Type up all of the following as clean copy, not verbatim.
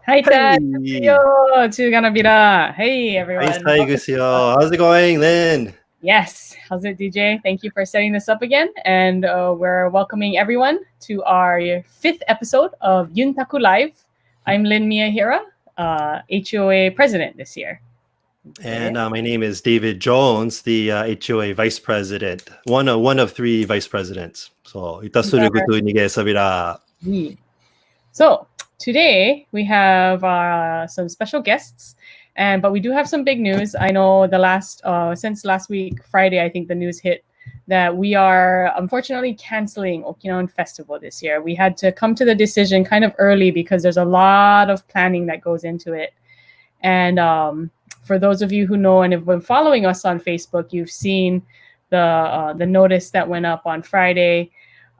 Haita, Hey, Tsuganabira. Hey, everyone. Welcome. How's it going, Lynn? Yes. How's it, DJ? Thank you for setting this up again. And we're welcoming everyone to our fifth episode of Yuntaku Live. I'm Lynn Miyahira, HUOA president this year. And my name is David Jones, the HOA vice president, one of three vice presidents. So, itasuru nige sabira. So today we have some special guests, but we do have some big news. I know since last week Friday, I think the news hit that we are unfortunately canceling Okinawan Festival this year. We had to come to the decision kind of early because there's a lot of planning that goes into it. And for those of you who know and have been following us on Facebook, you've seen the notice that went up on Friday.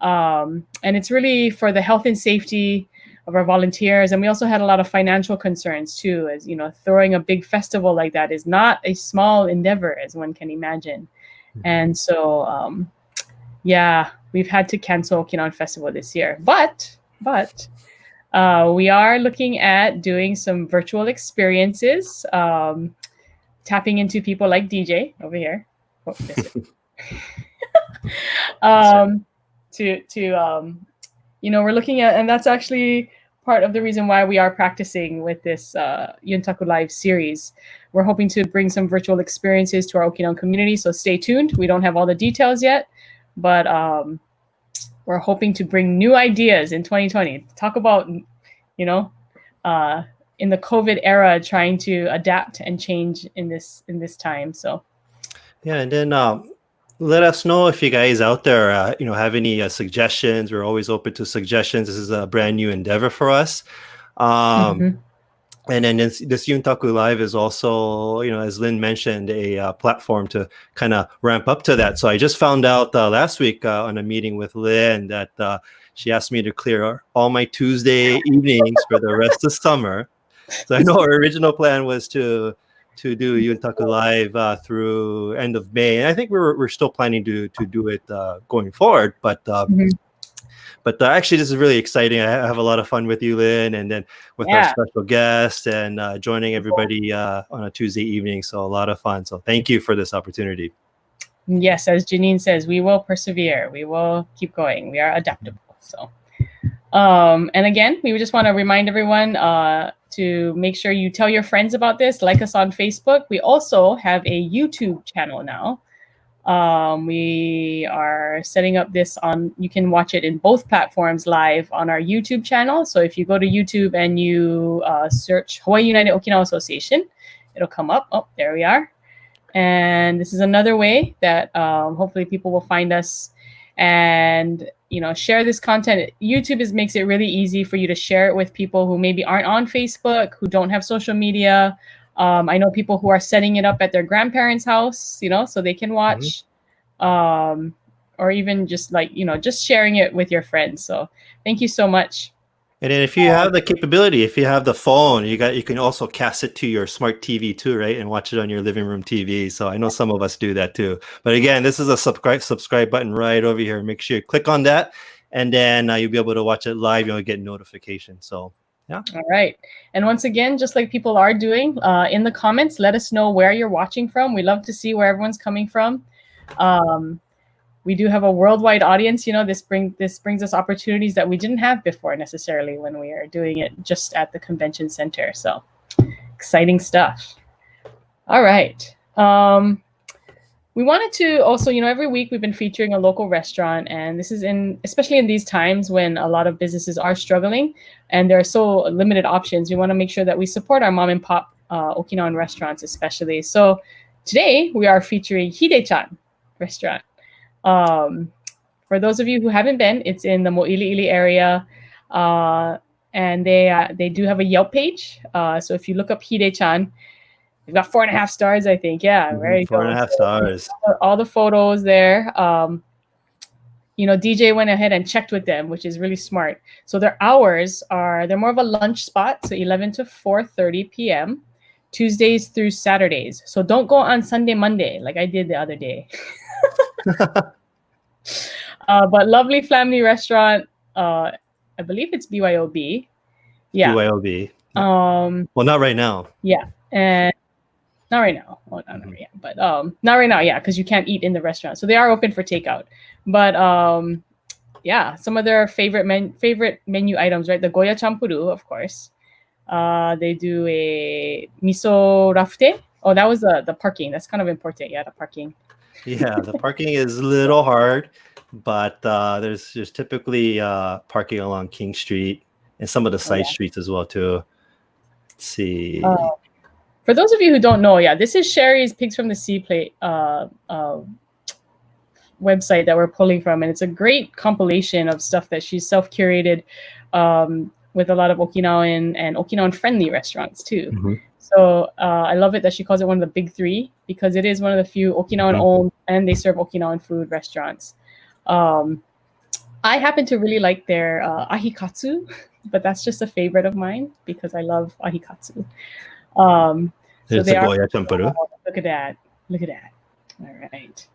And it's really for the health and safety of our volunteers. And we also had a lot of financial concerns too, as you know, throwing a big festival like that is not a small endeavor, as one can imagine. And so, we've had to cancel Okinawan Festival this year. But we are looking at doing some virtual experiences, tapping into people like DJ over here. Oh, we're looking at, and that's actually part of the reason why we are practicing with this Yuntaku Live series. We're hoping to bring some virtual experiences to our Okinawan community, so stay tuned. We don't have all the details yet, but we're hoping to bring new ideas in 2020. Talk about, in the COVID era, trying to adapt and change in this time. So, yeah, and then let us know if you guys out there, have any suggestions. We're always open to suggestions. This is a brand new endeavor for us. And then this Yuntaku Live is also, as Lynn mentioned, a platform to kind of ramp up to that. So I just found out last week on a meeting with Lynn that she asked me to clear all my Tuesday evenings for the rest of summer. So I know our original plan was to do Yuntaku Live through end of May, and I think we're still planning to do it going forward. But actually, this is really exciting. I have a lot of fun with you, Lynn, and then with our special guest and joining everybody on a Tuesday evening. So a lot of fun. So thank you for this opportunity. Yes, as Janine says, we will persevere. We will keep going. We are adaptable. So, and again, we just want to remind everyone to make sure you tell your friends about this. Like us on Facebook. We also have a YouTube channel now. We are setting up this you can watch it in both platforms live on our YouTube channel. So if you go to YouTube and you search Hawaii United Okinawa Association, it'll come up. Oh, there we are. And this is another way that hopefully people will find us and, share this content. YouTube makes it really easy for you to share it with people who maybe aren't on Facebook, who don't have social media. I know people who are setting it up at their grandparents' house, so they can watch, or even just just sharing it with your friends. So thank you so much. And then if you have the capability, if you have the phone, you can also cast it to your smart TV too, right? And watch it on your living room TV. So I know some of us do that too. But again, this is a subscribe button right over here. Make sure you click on that, and then you'll be able to watch it live. You'll get notifications. So. Yeah. All right. And once again, just like people are doing in the comments, let us know where you're watching from. We love to see where everyone's coming from. We do have a worldwide audience. This brings us opportunities that we didn't have before necessarily when we are doing it just at the convention center. So exciting stuff. All right. We wanted to also, every week we've been featuring a local restaurant, and this is especially in these times when a lot of businesses are struggling and there are so limited options. We want to make sure that we support our mom and pop Okinawan restaurants, especially. So today we are featuring Hide-chan restaurant. For those of you who haven't been, it's in the Mo'iliili area, and they do have a Yelp page. So if you look up Hide-chan, we've got 4.5 stars, I think. Yeah, very good. 4.5 stars. All the photos there. DJ went ahead and checked with them, which is really smart. So their hours they're more of a lunch spot, so 11 to 4:30 p.m. Tuesdays through Saturdays. So don't go on Sunday, Monday, like I did the other day. But lovely family restaurant. I believe it's BYOB. Yeah. BYOB. Well, not right now. Yeah, and not right now. Well, not right now, but not right now. Yeah, because you can't eat in the restaurant, so they are open for takeout. But yeah, some of their favorite menu items, right? The Goya champuru, of course. They do a miso rafute. Oh, that was the parking. That's kind of important. Yeah, the parking. Yeah, the parking is a little hard, but there's typically parking along King Street and some of the side streets as well too. Let's see. For those of you who don't know, yeah, this is Sherry's Pigs from the Sea plate website that we're pulling from, and it's a great compilation of stuff that she's self-curated with a lot of Okinawan and Okinawan friendly restaurants too. So I love it that she calls it one of the big three, because it is one of the few Okinawan owned and they serve Okinawan food restaurants. I happen to really like their ahikatsu, but that's just a favorite of mine because I love ahikatsu. There's the Goya champuru. Look at that. Look at that. All right.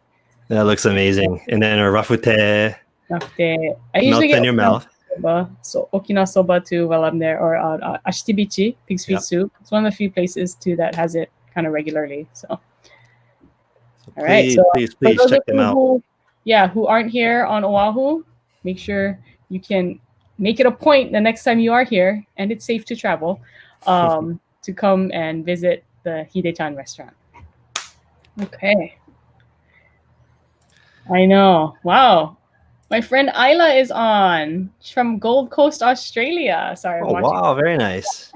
That looks amazing. And then a rafute. Rafute. I usually get in your mouth. Soba, so Okinawa soba too while I'm there, or ashitibichi, pig's feet soup. It's one of the few places too that has it kind of regularly. So all right. So please check them out. Who aren't here on Oahu, make sure you can make it a point the next time you are here, and it's safe to travel, to come and visit the Hide-chan restaurant. Okay. I know. Wow. My friend Isla is on. She's from Gold Coast, Australia. Sorry. Oh, wow. Very nice.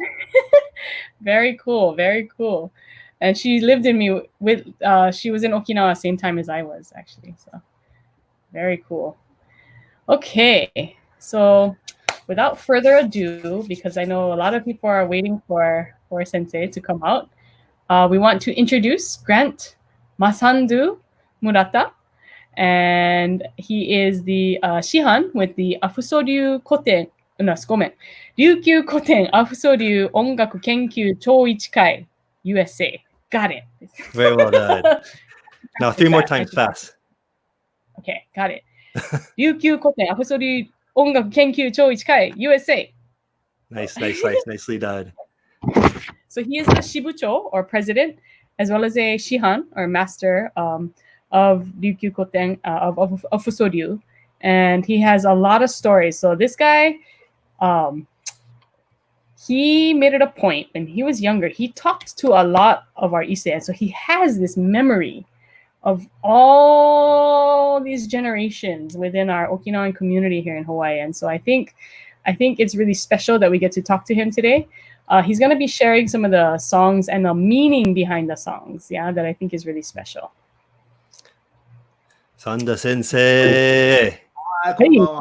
Very cool. Very cool. And she lived in me with, she was in Okinawa same time as I was, actually. So very cool. Okay. So without further ado, because I know a lot of people are waiting for Sensei to come out, we want to introduce Grant Masanduu Murata. And he is the Shihan with the Afuso Koten, Ryukyu Koten Afuso Ongaku Kenkyu Chōichi Kai, USA. Got it. Very well done. Now 3 more times fast. Okay, got it. Ryukyu Koten Afuso Ongaku Kenkyu Chōichi Kai, USA. Nicely done. So he is the Shibucho, or president, as well as a Shihan, or master, of Ryukyu Koten, of Afuso, and he has a lot of stories. So this guy, he made it a point when he was younger. He talked to a lot of our Issei, and so he has this memory of all these generations within our Okinawan community here in Hawaii. And so I think it's really special that we get to talk to him today. He's going to be sharing some of the songs and the meaning behind the songs, that I think is really special. Sanda Sensei. Hi, konbanwa.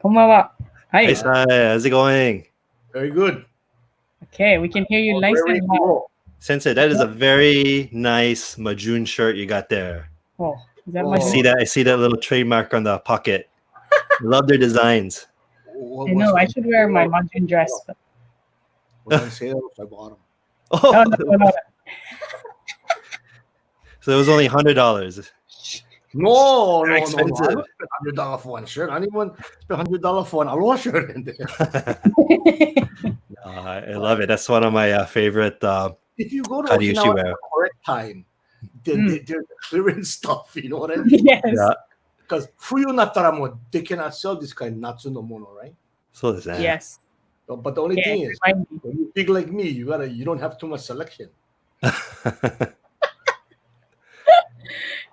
Konbanwa. Hi. How's it going? Very good. Okay, we can hear you nice and loud. Sensei, that is a very nice Majun shirt you got there. Oh, is that I see that little trademark on the pocket. Love their designs. I know, I should wear my Majun dress. But... on sale, so I bought them. Oh. No. So it was only $100. No, expensive. $100 for one shirt. I didn't even spend $100 for an aloha shirt in there. I love it. That's one of my favorite. If you go to Okinawa at the correct time, there's clearance stuff. You know what I mean? Yes. Because fuyu nattara mo, they cannot sell this kind of natsu no mono, right? So is that. Yes. But the only thing is, when you're big like me, you don't have too much selection.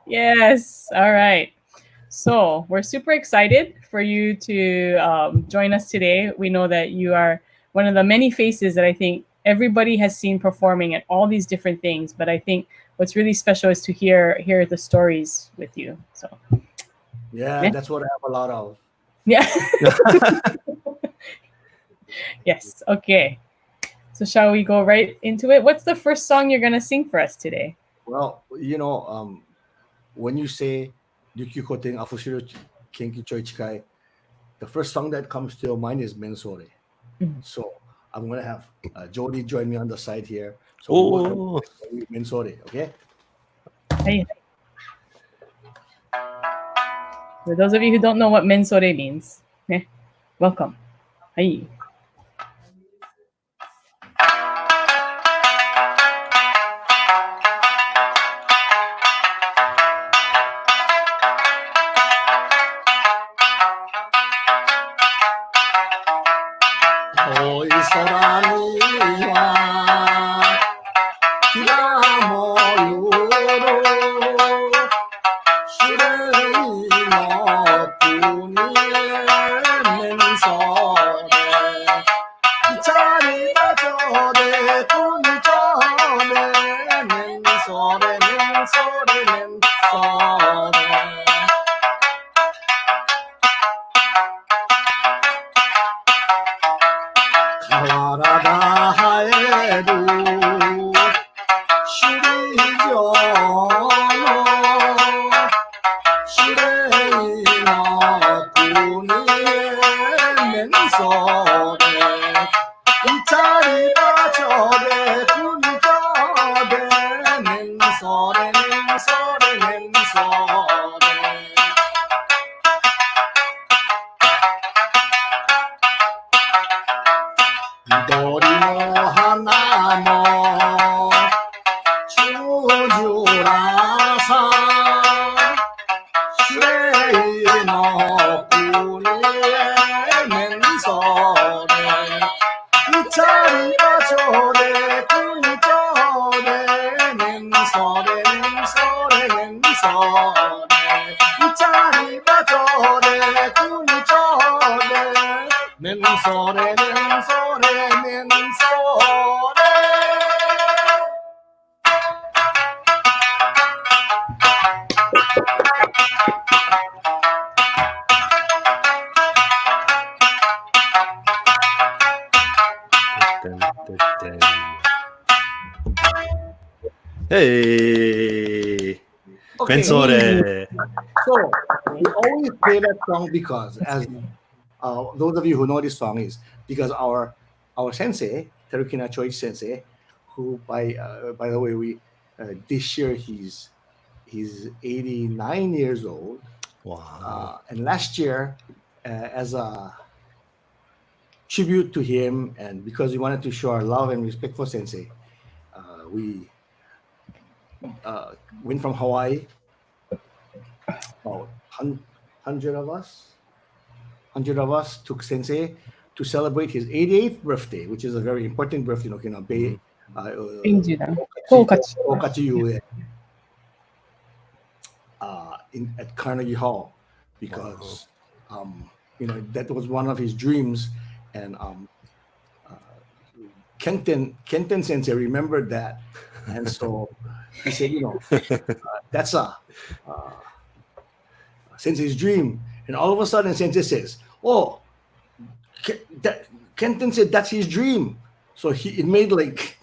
Yes. All right. So we're super excited for you to join us today. We know that you are one of the many faces that I think everybody has seen performing at all these different things. But I think what's really special is to hear the stories with you. So yeah, that's what I have a lot of. Yeah. Yes. Okay. So shall we go right into it? What's the first song you're gonna sing for us today? Well, when you say Ryukyu Koten Afuso Kenkyu Chōichi Kai, the first song that comes to your mind is Mensore. So I'm going to have Jody join me on the side here. So Mensore, okay? Hey. For those of you who don't know what Mensore means, welcome. Hey. Hey, Okay. Mensore. So we always play that song because, as those of you who know this song, is because our sensei Terukina Choichi Sensei, who by the way we this year he's 89 years old, Wow. and last year as a tribute to him and because we wanted to show our love and respect for Sensei, we went from Hawaii, about 100 of us. 100 of us took Sensei to celebrate his 88th birthday, which is a very important birthday in Okinawa Bay. Okachi at Carnegie Hall, because that was one of his dreams, and Kenten Sensei remembered that, and so he said, that's Sensei's dream, and all of a sudden Sensei says, "Oh, Kenten said that's his dream," so it made like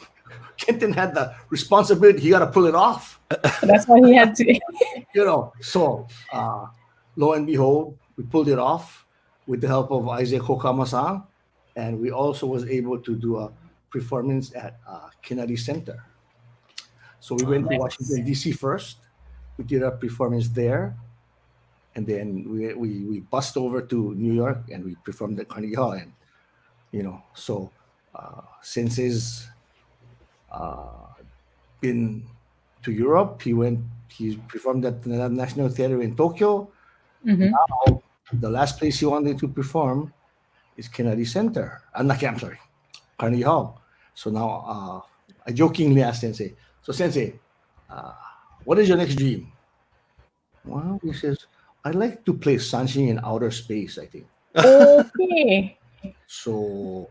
Kenten had the responsibility; he got to pull it off. That's why he had to. So lo and behold, we pulled it off with the help of Isaac Hokama-san, and we also was able to do a performance at Kennedy Center. So we went to Washington D.C. first. We did a performance there, and then we bussed over to New York and we performed at Carnegie Hall. And so Sensei's been to Europe. He performed at the National Theater in Tokyo. Mm-hmm. Now the last place he wanted to perform is Kennedy Center. I'm sorry, Carnegie Hall. So now I jokingly asked Sensei, "So Sensei, what is your next dream?" Well, he says, "I'd like to play sanshin in outer space, I think." Okay. So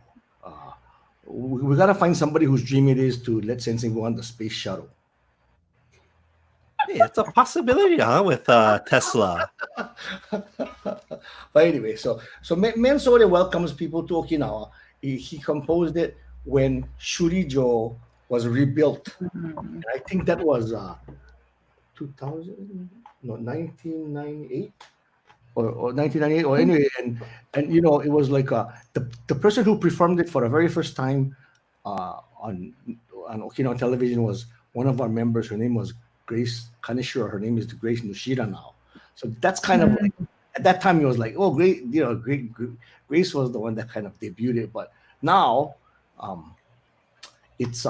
we got to find somebody whose dream it is to let Sensei go on the space shuttle. Hey, it's a possibility, with Tesla. But anyway, so Mensore welcomes people to Okinawa. He composed it when Shurijo was rebuilt. And I think that was 1998 or 1998 or anyway, and it was like the person who performed it for the very first time on Okinawa television was one of our members. Her name was Grace Kanishiro. Her name is Grace Nushira now. So that's kind of like, at that time it was like, oh, great, Grace was the one that kind of debuted it. But now it's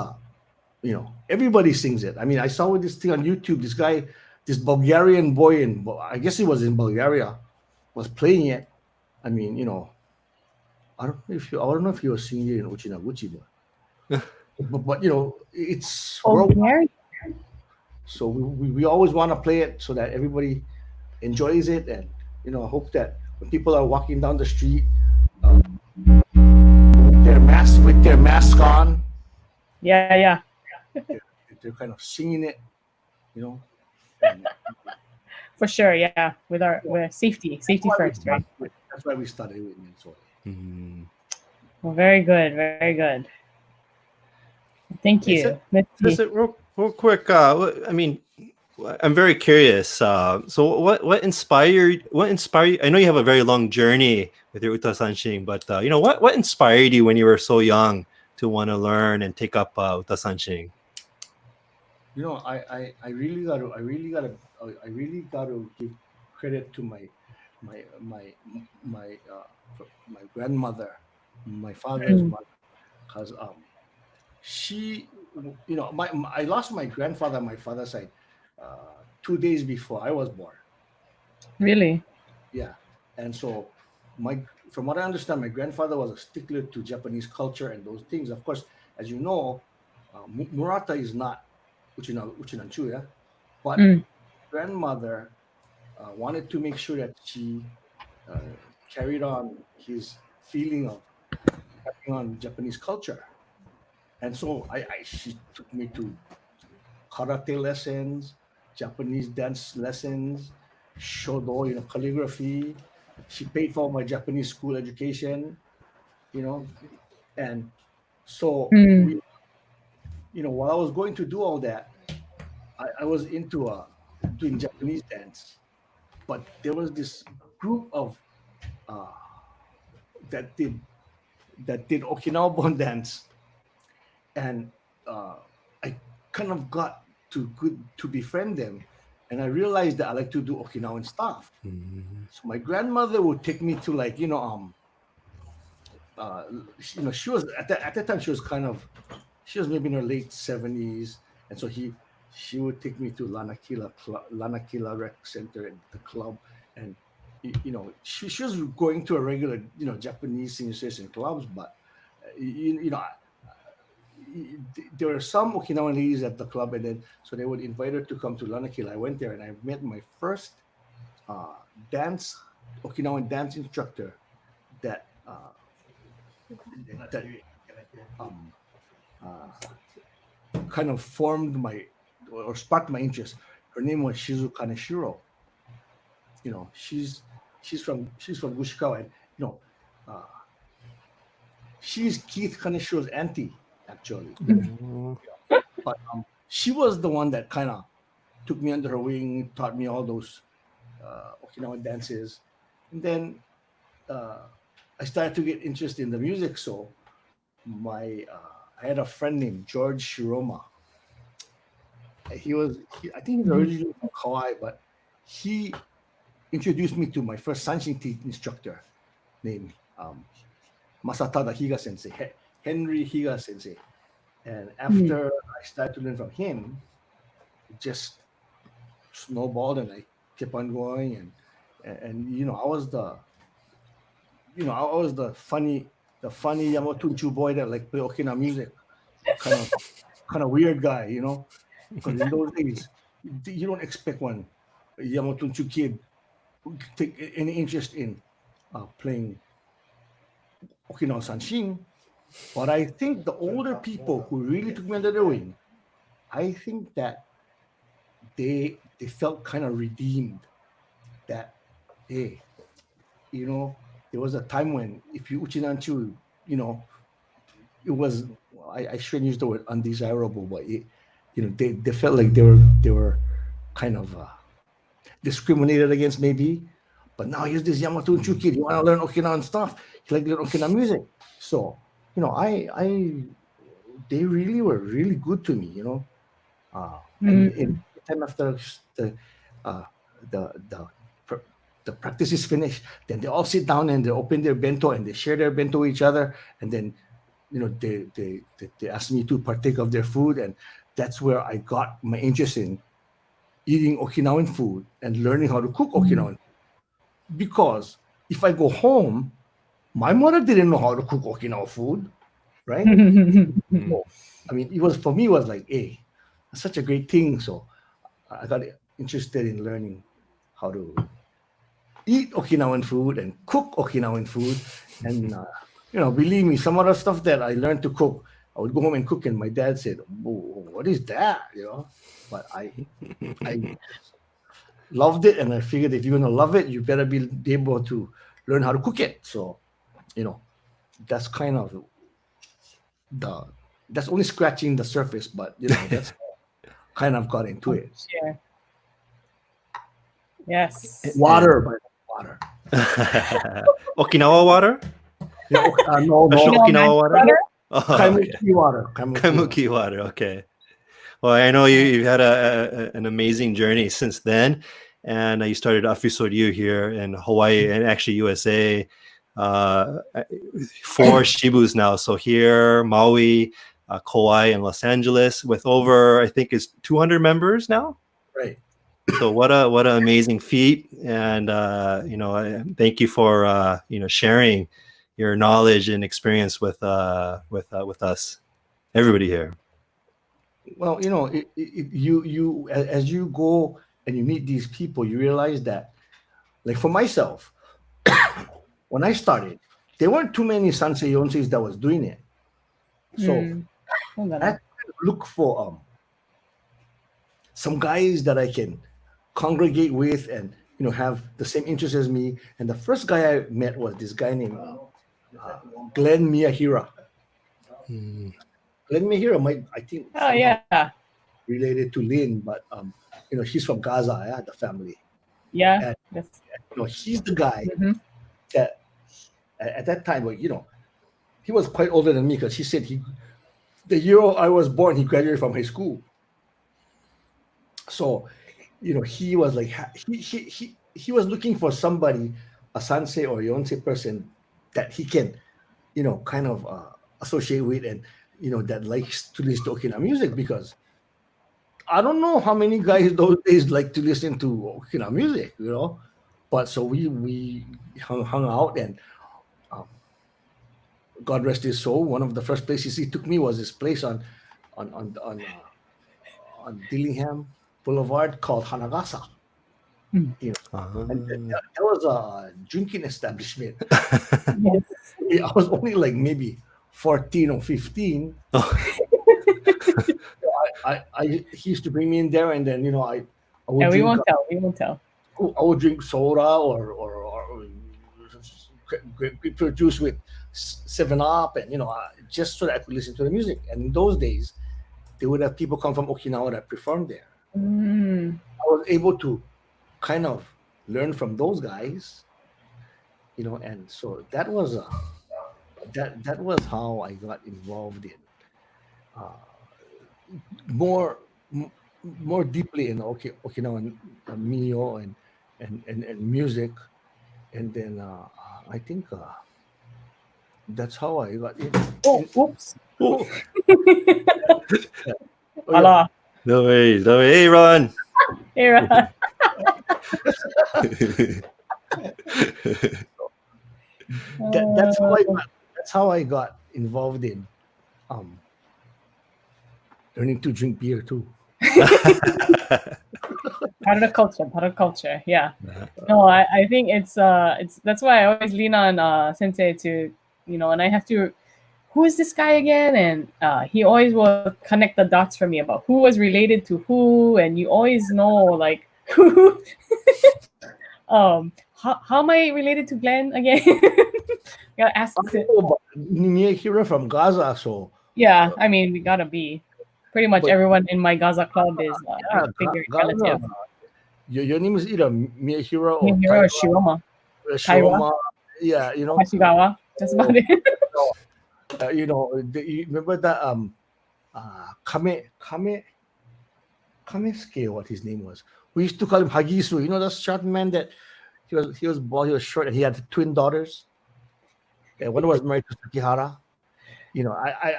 everybody sings it. I mean, I saw this thing on YouTube. This guy, this Bulgarian boy I guess he was in Bulgaria, was playing it. I mean, I don't know if he was singing it in Uchiaaguchi, but it's worldwide. So we always want to play it so that everybody enjoys it, and I hope that when people are walking down the street with their mask on, yeah, they're kind of singing it, for sure, yeah. With safety first, right? That's why we started with Mensore. Mm-hmm. Well, very good, very good. Thank you. Just real quick. I mean, I'm very curious. So what inspired? What inspired? I know you have a very long journey with your uta sanshin, but what inspired you when you were so young to want to learn and take up uta sanshin? I really got to give credit to my my my grandmother, my father's Mm. mother, because she, I lost my grandfather on my father's side 2 days before I was born. Really? Yeah, and so my from what I understand, my grandfather was a stickler to Japanese culture and those things. Of course, as you know, Murata is not Uchinanchu, yeah, but Mm. grandmother wanted to make sure that she uh, carried on his feeling of carrying on Japanese culture, and so she took me to karate lessons, Japanese dance lessons, shodo, calligraphy. She paid for my Japanese school education, you know, and so Mm. we, while I was going to do all that, I was into doing Japanese dance, but there was this group of uh, that did Okinawa Bon dance, and I kind of got to good to befriend them, and I realized that I like to do Okinawan stuff. Mhm. So my grandmother would take me to, like, she was at that time, she was maybe in her late 70s, and so she would take me to Lanakila Rec Center at the club, and she was going to a regular Japanese senior citizen clubs, but there were some Okinawan ladies at the club, and then so they would invite her to come to Lanakila. I went there and I met my first uh, dance Okinawan dance instructor that that um, uh, kind of formed my or sparked my interest. Her name was Shizu Kaneshiro. She's from Gushikawa, and uh, she's Keith Kaneshiro's auntie, actually. Mhm. But she was the one that kind of took me under her wing, taught me all those Okinawan dances, and then uh, I started to get interested in the music. So I had a friend named George Shiroma. I think he's Mhm. originally from Hawaii, but he introduced me to my first sanshin instructor named Masatada Higa Sensei, Henry Higa Sensei. And Mm. after I started to learn from him, it just snowballed, and I kept on going, and I was the funny Yamatunchu boy that like play Okinawa music, kind of weird guy, because in those days you don't expect one Yamatunchu kid who could take any interest in playing Okinawa Sanshin. But I think the older people who really took me under their wing, I think that they felt kind of redeemed, that hey, there was a time when if you Uchinanchu, you know, it was, I shouldn't use the word undesirable, but they felt like they were kind of discriminated against, maybe. But now here's this Yamatunchu kid. You want to learn Okinawan stuff? You like to learn Okinawan music. So I they really were really good to me. And in Mm. time after the uh, the pr- the practice is finished, then they all sit down and they open their bento and they share their bento with each other, and then they asked me to partake of their food, and that's where I got my interest in eating Okinawan food and learning how to cook Mm. Okinawan. Because if I go home, my mother didn't know how to cook Okinawa food, right? Mhm. So, I mean, it was, for me, it was like, hey, that's such a great thing. So I got interested in learning how to eat Okinawan food and cook Okinawan food. And, believe me, some of the stuff that I learned to cook, I would go home and cook, and my dad said, what is that? But I loved it. And I figured if you're going to love it, you better be able to learn how to cook it. So, you know, that's kind of the, that's only scratching the surface, but, that's kind of got into Oh, it. yeah. Yes. Water, by water. Okinawa water? Yeah, no, Special no. Okinawa water? Oh, okay. Kaimuki water. Kaimuki water. Okay. Well, I know you've had an amazing journey since then, and you started Afuso here in Hawaii and actually USA. 4 Shibus now. So here, Maui, Kauai, and Los Angeles, with over, I think, is 200 members now. Right. So what an amazing feat, and thank you for sharing your knowledge and experience with us, everybody here. Well, you as you go and you meet these people, you realize that, like for myself, when I started, there weren't too many Sansei Yonseis that was doing it. So I had to look for some guys that I can congregate with and have the same interests as me. And the first guy I met was this guy named Glenn Miyahira. Glenn Miyahira, I think. Oh yeah. Related to Lin, but she's from Gaza, the family. Yeah. And, he's the guy that at that time, he was quite older than me, because he said the year I was born, he graduated from high school. So, he was like he was looking for somebody, a Sansei or Yonsei person that he can, kind of associate with, and that likes to listen to Okinawan music, because I don't know how many guys those days like to listen to Okinawan music, But so we hung out, and God rest his soul, one of the first places he took me was this place on Dillingham Boulevard called Hanagasa. And that was a drinking establishment. Yes. I was only like maybe 14 or 15. He used to bring me in there, and then I would we drink, won't tell. I would drink soda or grapefruit juice with 7-Up, and just so that I could listen to the music. And in those days, they would have people come from Okinawa that performed there. I was able to kind of learn from those guys, and so that was that was how I got involved in more deeply in Okinawan Mio and music, and then I think that's how I got in. Oops. Oh, Allah. No worries. Hey, Ron. Hey, Ron. that's how I got involved in learning to drink beer too. Part of culture. Yeah. No, I think it's that's why I always lean on Sensei to, and I have to, who is this guy again? And he always will connect the dots for me about who was related to who, and you always know like who. How am I related to Glenn again? Gotta ask. Miyahira from Gaza, so yeah, I mean we gotta be. Pretty much everyone in my Gaza club is figure relative. Your name is either Miyahira or Shiroma. Shiroma. Yeah, Hashigawa. That's about it. You remember that Kamesuke, what his name was. We used to call him Hagisu. That short man that he was bald, he was short, and he had twin daughters. And one was married to Sakihara.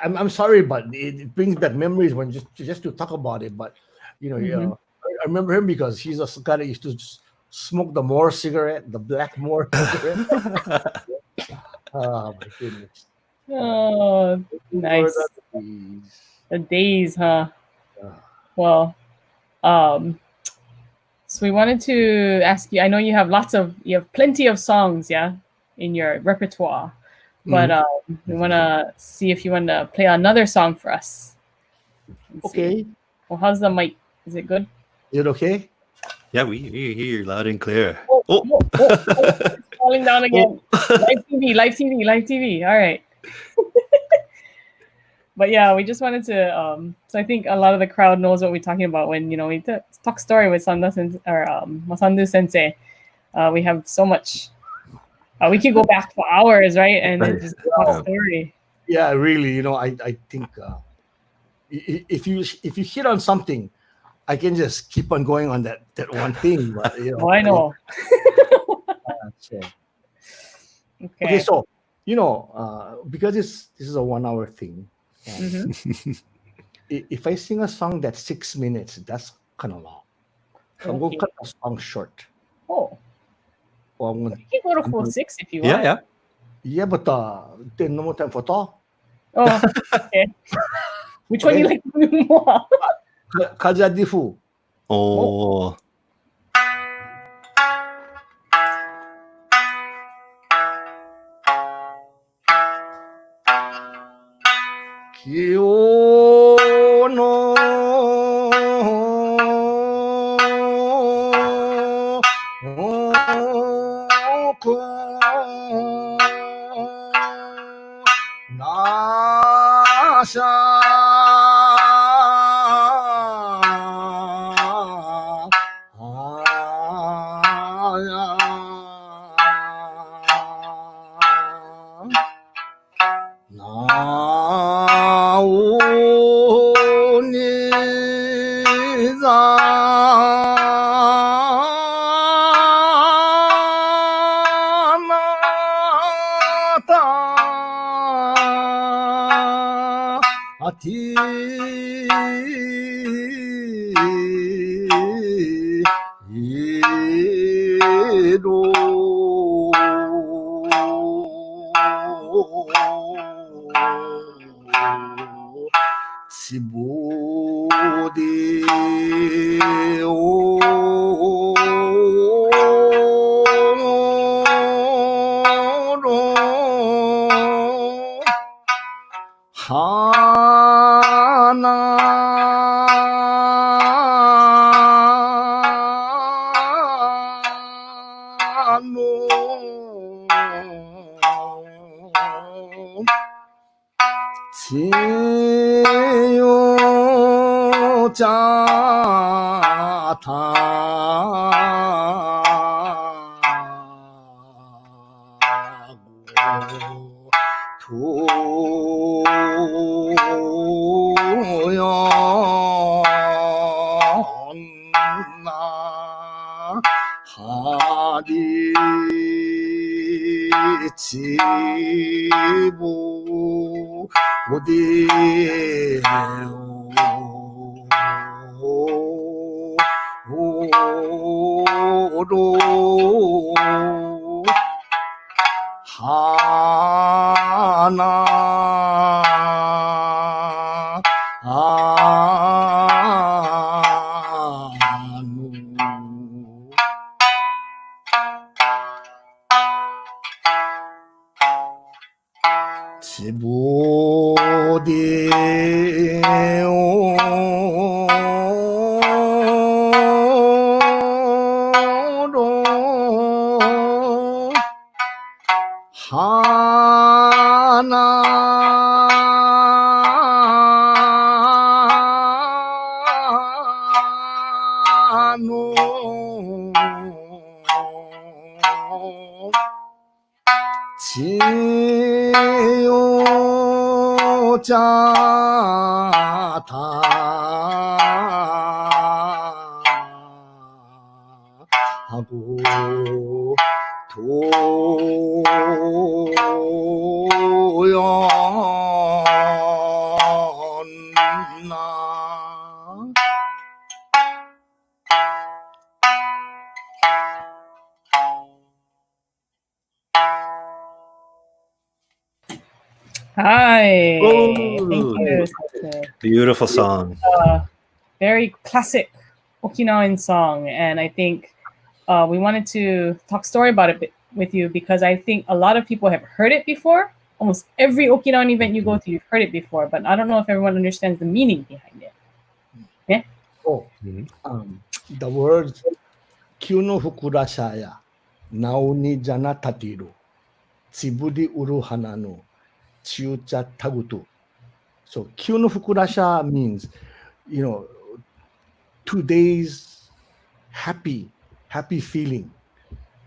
I'm sorry, but it brings back memories when just to talk about it. But I remember him because he's a guy that used to smoke the Moore cigarette, the black Moore cigarette. Oh my goodness! Oh, nice. The days, huh? Well, so we wanted to ask you. I know you have plenty of songs, yeah, in your repertoire. But we want to see if you want to play another song for us. Okay. Well, how's the mic? Is it good? Is it okay? Yeah, we hear you loud and clear. It's falling down again. Live TV. All right. but yeah, we just wanted to. So I think a lot of the crowd knows what we're talking about when we talk story with Masanduu Sensei. We have so much. We can go back for hours, right? And then just talk story. Yeah, really. I think if you hit on something, I can just keep on going on that one thing. But, Oh, I know. So. Okay. Okay, so because this is a 1 hour thing. If I sing a song that's 6 minutes, that's kind of long. So I'm going to cut the song short. Oh. Or I'm You can go to full 6 if you want. Yeah. But then no more time for talk. Oh, okay. Which one you like more? Kajadifu. Oh. Kyo no nasha Hi. Oh, Thank you. Sensei. beautiful song. Very classic Okinawan song, and I think we wanted to talk story about it with you because I think a lot of people have heard it before. Almost every Okinawan event you go to, you've heard it before, but I don't know if everyone understands the meaning behind it. Yeah. Oh, the words Kyuno Fukurashaya, Nauni Jana Tatiru, Tsibudi Uru Hananu, Chiucha Tagutu. So Kyo no Fukurasha means, 2 days happy feeling.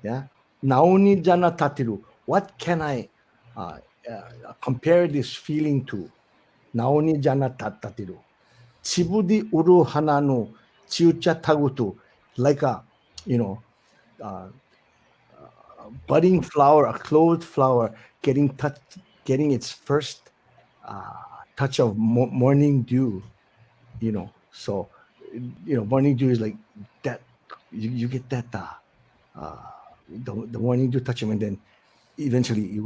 Yeah. Naoni jana tatiru. What can I compare this feeling to? Naoni jana tatiru. Chibudi uru hananu chiucha tagutu. Like a, you know, uh, budding flower, a clothed flower, getting its first touch of morning dew. So morning dew is like that. You get that the morning dew touch them, and then eventually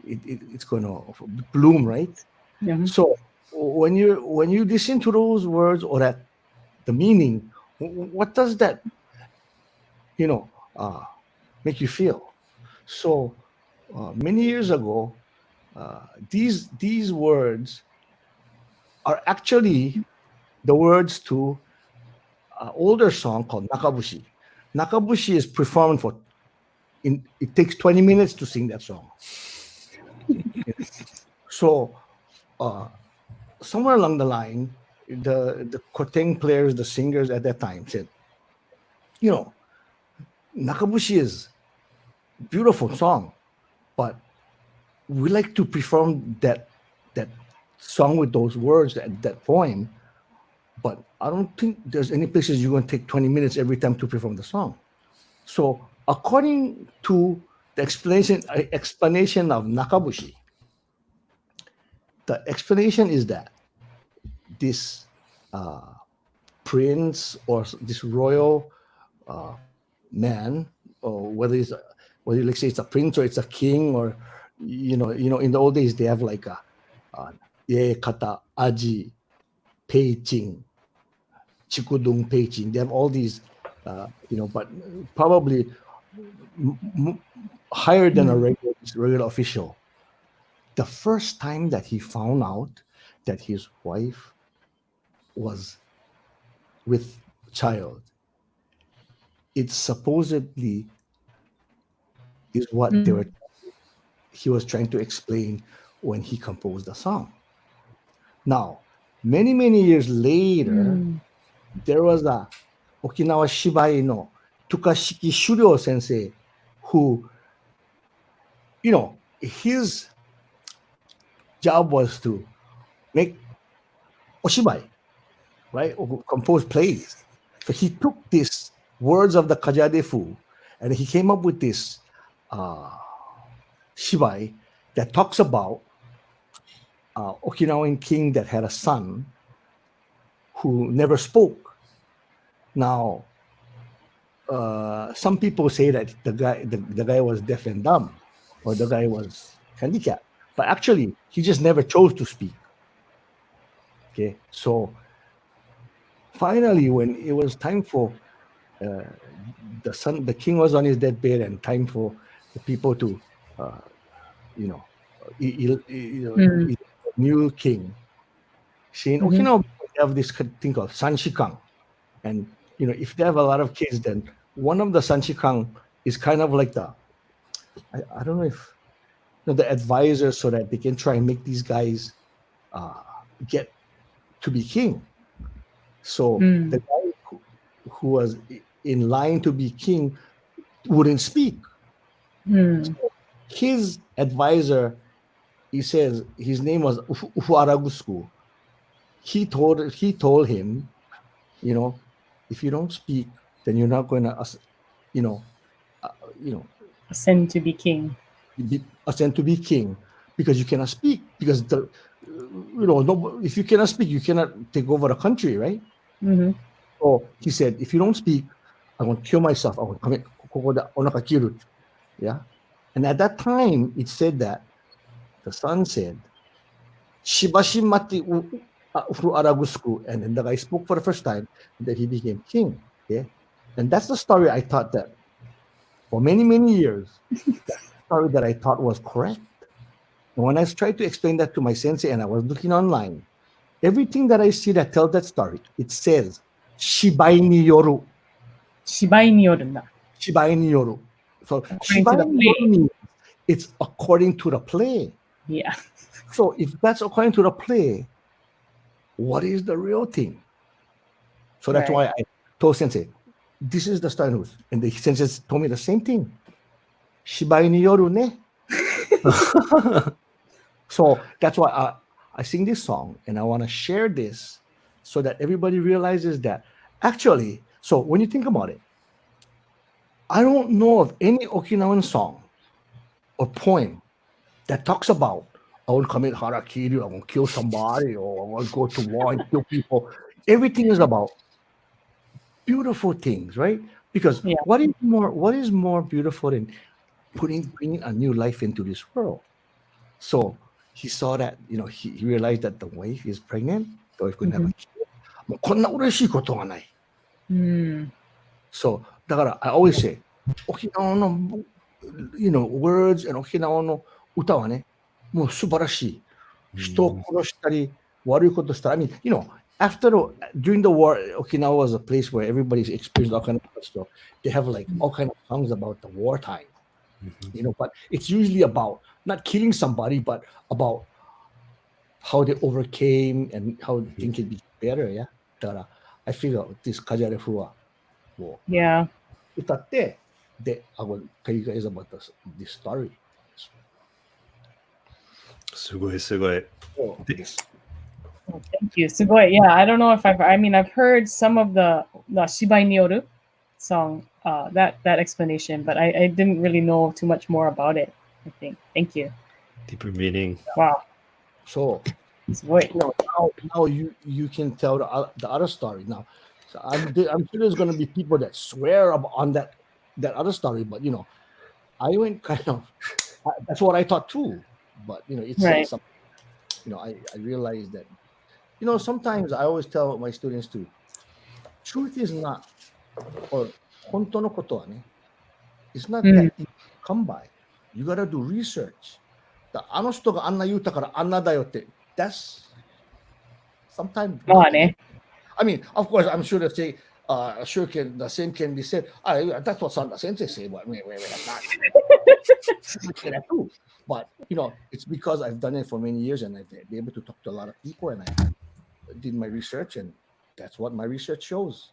it's gonna bloom, right? Yeah. So when you listen to those words or that the meaning, what does that make you feel? So many years ago, these words are actually the words to an older song called Nakabushi. Nakabushi is performed it takes 20 minutes to sing that song. So somewhere along the line, the Koten players, the singers at that time said, Nakabushi is a beautiful song, but we like to perform that song with those words, that poem, but I don't think there's any places you're going to take 20 minutes every time to perform the song. So according to the explanation of Nakabushi, the explanation is that this prince or this royal man, or whether let's say it's a prince or it's a king, or in the old days they have like a ye kata aji peijing chikudung peijing. They have all these but probably higher than a regular official. The first time that he found out that his wife was with child, it supposedly is what he was trying to explain when he composed the song. Now, many years later, there was a Okinawa Shibai no Tukashiki Shuryo Sensei who, his job was to make oshibai, right? Or compose plays. So he took these words of the Kajadefu and he came up with this shibai that talks about Okinawan king that had a son who never spoke. Now, some people say that the guy was deaf and dumb, or the guy was handicapped, but actually he just never chose to speak. Okay, so finally, when it was time for the king was on his deathbed, and time for the people to, new king. See, in Okinawa, they have this thing called sanshikan, and if they have a lot of kids, then one of the sanshikan is kind of like I don't know if the advisor, so that they can try and make these guys get to be king. So the guy who was in line to be king wouldn't speak. So his advisor, he says his name was Uchiaaguchi. He told him, if you don't speak, then you're not going to, ascend to be king. Ascend to be king, because you cannot speak. Because if you cannot speak, you cannot take over a country, right? So he said, if you don't speak, I'm going to kill myself. I'm going to commit. Yeah. And at that time, it said that the son said, Shibashi mati Uchiaaguchi, and then the guy spoke for the first time, that he became king. Okay. And that's the story I thought that for many years, that story that I thought was correct. And when I tried to explain that to my sensei and I was looking online, everything that I see that tells that story, it says Shibai ni yoru. Shibai ni yoru na. Shibai ni yoru. So According to the Shibai ni yoru means it's according to the play. Yeah. So if that's according to the play, what is the real thing? So that's why I told Sensei, this is the style news. And the Sensei told me the same thing. Shibai ni yoru ne. So that's why I sing this song, and I want to share this so that everybody realizes that actually, so when you think about it, I don't know of any Okinawan song or poem that talks about I will commit harakiri, I will kill somebody, or I will go to war and kill people. Everything is about beautiful things, right? Because what is more beautiful than bringing a new life into this world? So he saw that, he realized that the wife is pregnant, the wife couldn't have a kid. もうこんな嬉しいことはない。So, だから I always say, 沖縄の words and 沖縄の歌はね、もう素晴らしい。人を殺したり、悪いことしたら、I mean, during the war, Okinawa was a place where everybody's experienced all kind of stuff. They have like all kind of songs about the wartime. But it's usually about not killing somebody, but about how they overcame and how things can be better. Yeah. だから I figure this カジャレフはを歌って、で、I will tell you guys about this story. すごいすごい。Oh, thank you. Sugoi. Yeah, I don't know if I've heard some of the Shibai Nioru song, that explanation, but I didn't really know too much more about it, I think. Thank you. Deeper meaning. Wow. So, now you can tell the other story. Now, so I'm sure there's going to be people that swear on that other story, but I went kind of, that's what I thought too. But it's something, I realized that, sometimes I always tell my students too, truth is not, or 本当のことはね, it's not that you come by. You gotta do research. あの人があんな言うたからあんなだよって, that's sometimes. I mean, of course, I'm sure they say, the same can be said. That's what Murata Sensei said. But wait, that's not. But it's because I've done it for many years, and I've been able to talk to a lot of people, and I did my research, and that's what my research shows.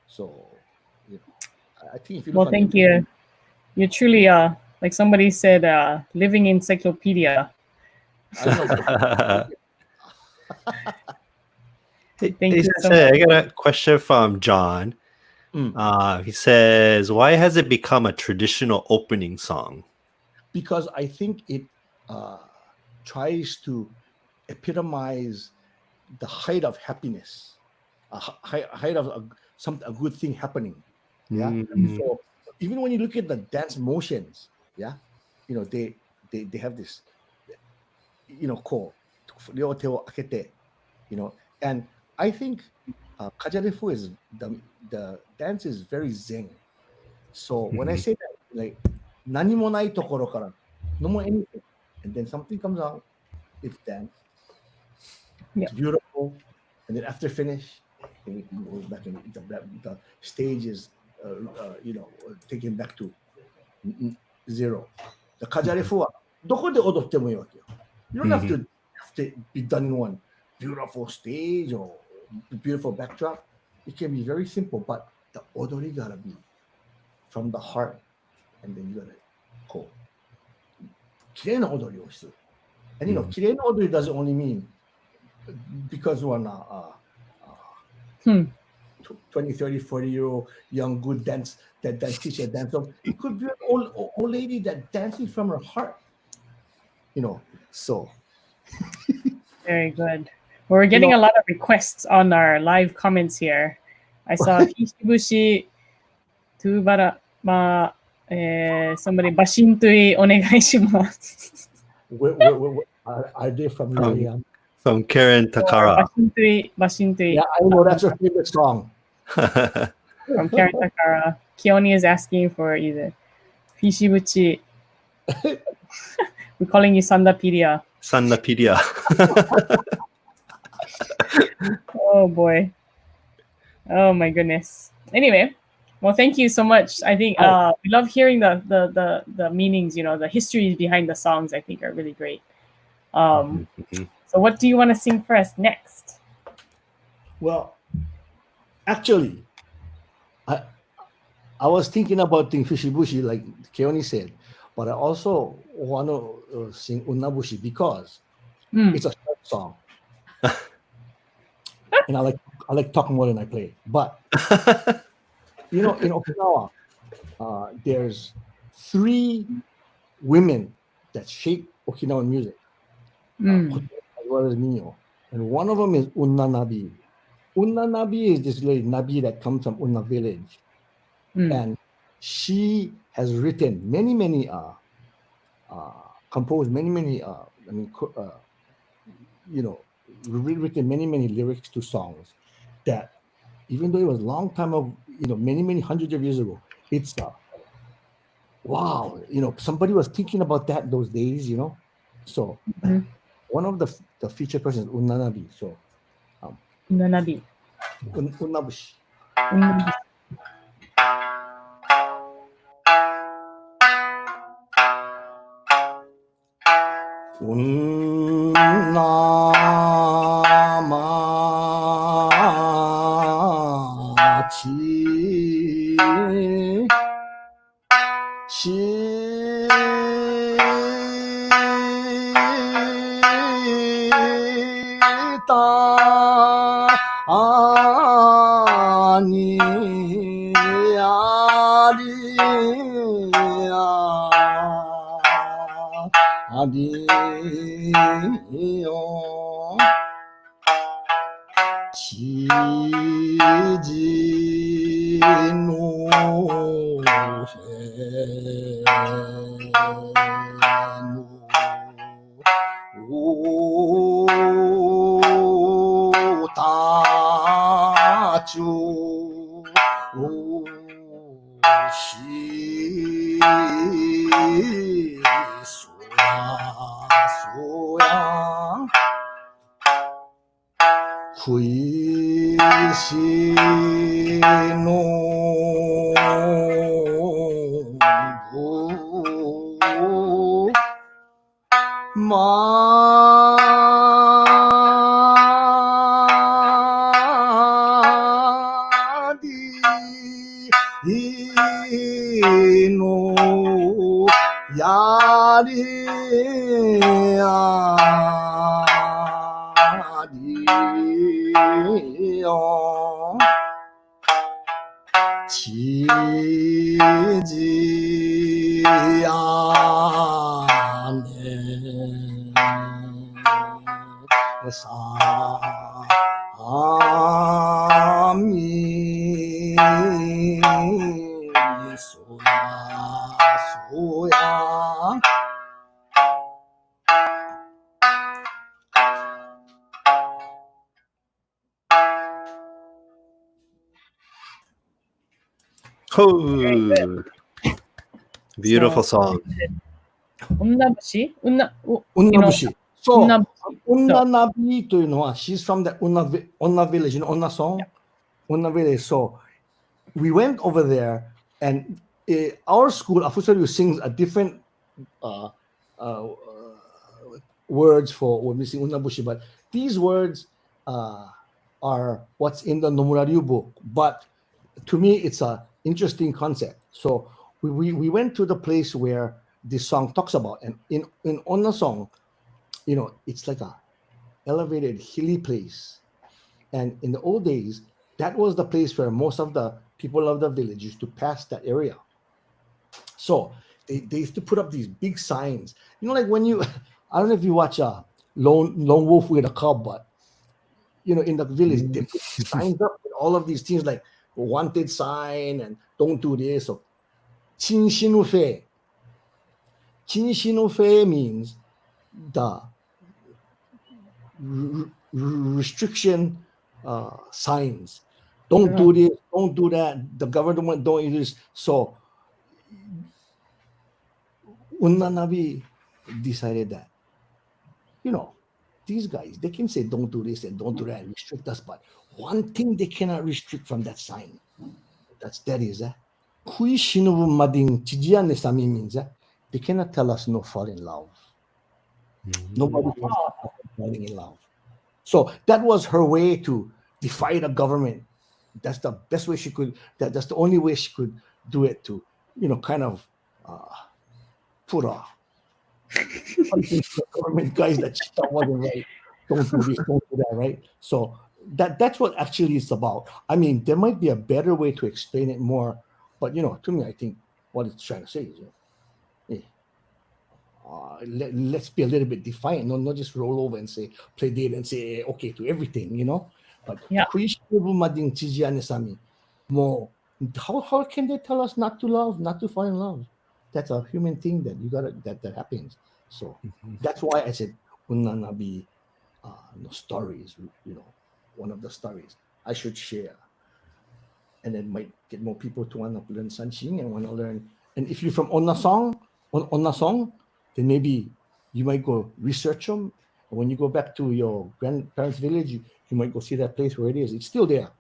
So, I think if you look thank you. You're truly like somebody said, living encyclopedia. Thank you so much. I got a question from John. He says, why has it become a traditional opening song? Because I think it tries to epitomize the height of happiness, a height of a good thing happening. Yeah. So even when you look at the dance motions, yeah, they have this, ko, ryo te wo akete, and I think kajarefu is the dance is very zen. So when I say that, like, 何もないところから no more anything, and then something comes out, it's dance, it's beautiful, and then after finish, then we can go back and the stage is taken back to zero. The kajarefu wa doko de odotte mo ii wake yo. You don't have to be done in one beautiful stage or beautiful backdrop. It can be very simple, but the odori gotta be from the heart. And then you gotta go. 綺麗な踊りをする. And 綺麗な踊り doesn't only mean because one 20, 30, 40-year-old young good dance teacher dance. It could be an old lady that dancing from her heart. So. Very good. We're getting a lot of requests on our live comments here. I saw Shibushi, Tubara, somebody, Bashintui onegai shimasu. Are they from Korea? From Karen Takara. Bashintui. Yeah, I know that's her favorite song. From Karen Takara. Kioni is asking for either Fishibuchi. We're calling you Sandapedia. Sandapedia. Oh boy. Oh my goodness. Anyway, well, thank you so much. I think we love hearing the meanings, the histories behind the songs. I think are really great. So what do you want to sing for us next? Well, actually, I I was thinking about doing Fishibushi, like Keoni said, but I also want to sing Unabushi because Mm. it's a short song, and I like talking more than I play. But in Okinawa, there's three women that shape Okinawan music, Mm. Koten as well as Minyo, and one of them is Unna Nabi. Unna Nabi is this lady Nabi that comes from Unna village, Mm. and she has written many composed many you know written many lyrics to songs that even though it was a long time of many hundreds of years ago, it's wow, somebody was thinking about that those days. So Mhm. one of the featured persons Unnanabi. So um, Nanabi. Unnabushi. Unabushi. Unnamachi shita ani ariyo 知事のおたちょしそや食いしのぶまりのやりやりよちじやねさみそやそや Oh, beautiful song. Unabushi. Unnabushi. So, Unabushi. Unnanabi というのは she's from the Unna village, Unna song, Unna village. So, we went over there, and our school, Afuso, sings a different uh, uh, words for when we sing Unnabushi, but these words are what's in the Nomuraryu book. But to me, it's a interesting concept. So we went to the place where this song talks about, and in Onna song, it's like a elevated hilly place, and in the old days, that was the place where most of the people of the village used to pass that area. So they used to put up these big signs, like when you I don't know if you watch a lone wolf with a cub, but in the village they put signs up with all of these things like wanted sign and don't do this. So chinshinufe means the restriction signs. Don't do this, don't do that. The government don't do this. So Unnanabi decided that, these guys, they can say don't do this and don't do that and restrict us, but one thing they cannot restrict from that sign, that is Kui shinobu madin chijiya nesami means they cannot tell us no fall in love. Nobody can stop us from falling in love. So that was her way to defy the government. That's the best way she could. That's the only way she could do it to, kind of put a something to the government guys that she thought wasn't right. Don't do this, don't do that, right? So that's what actually it's about. I mean, there might be a better way to explain it more, but to me, I think what it's trying to say is, let's be a little bit defiant, not just roll over and say play dead and say okay to everything, But Yeah. how can they tell us not to love, not to fall in love? That's a human thing that happens. So that's why I said Unanabi stories, one of the stories I should share, and it might get more people to want to learn sanshin and want to learn. And if you're from Onnasong, then maybe you might go research them. And when you go back to your grandparents' village, you might go see that place where it is. It's still there,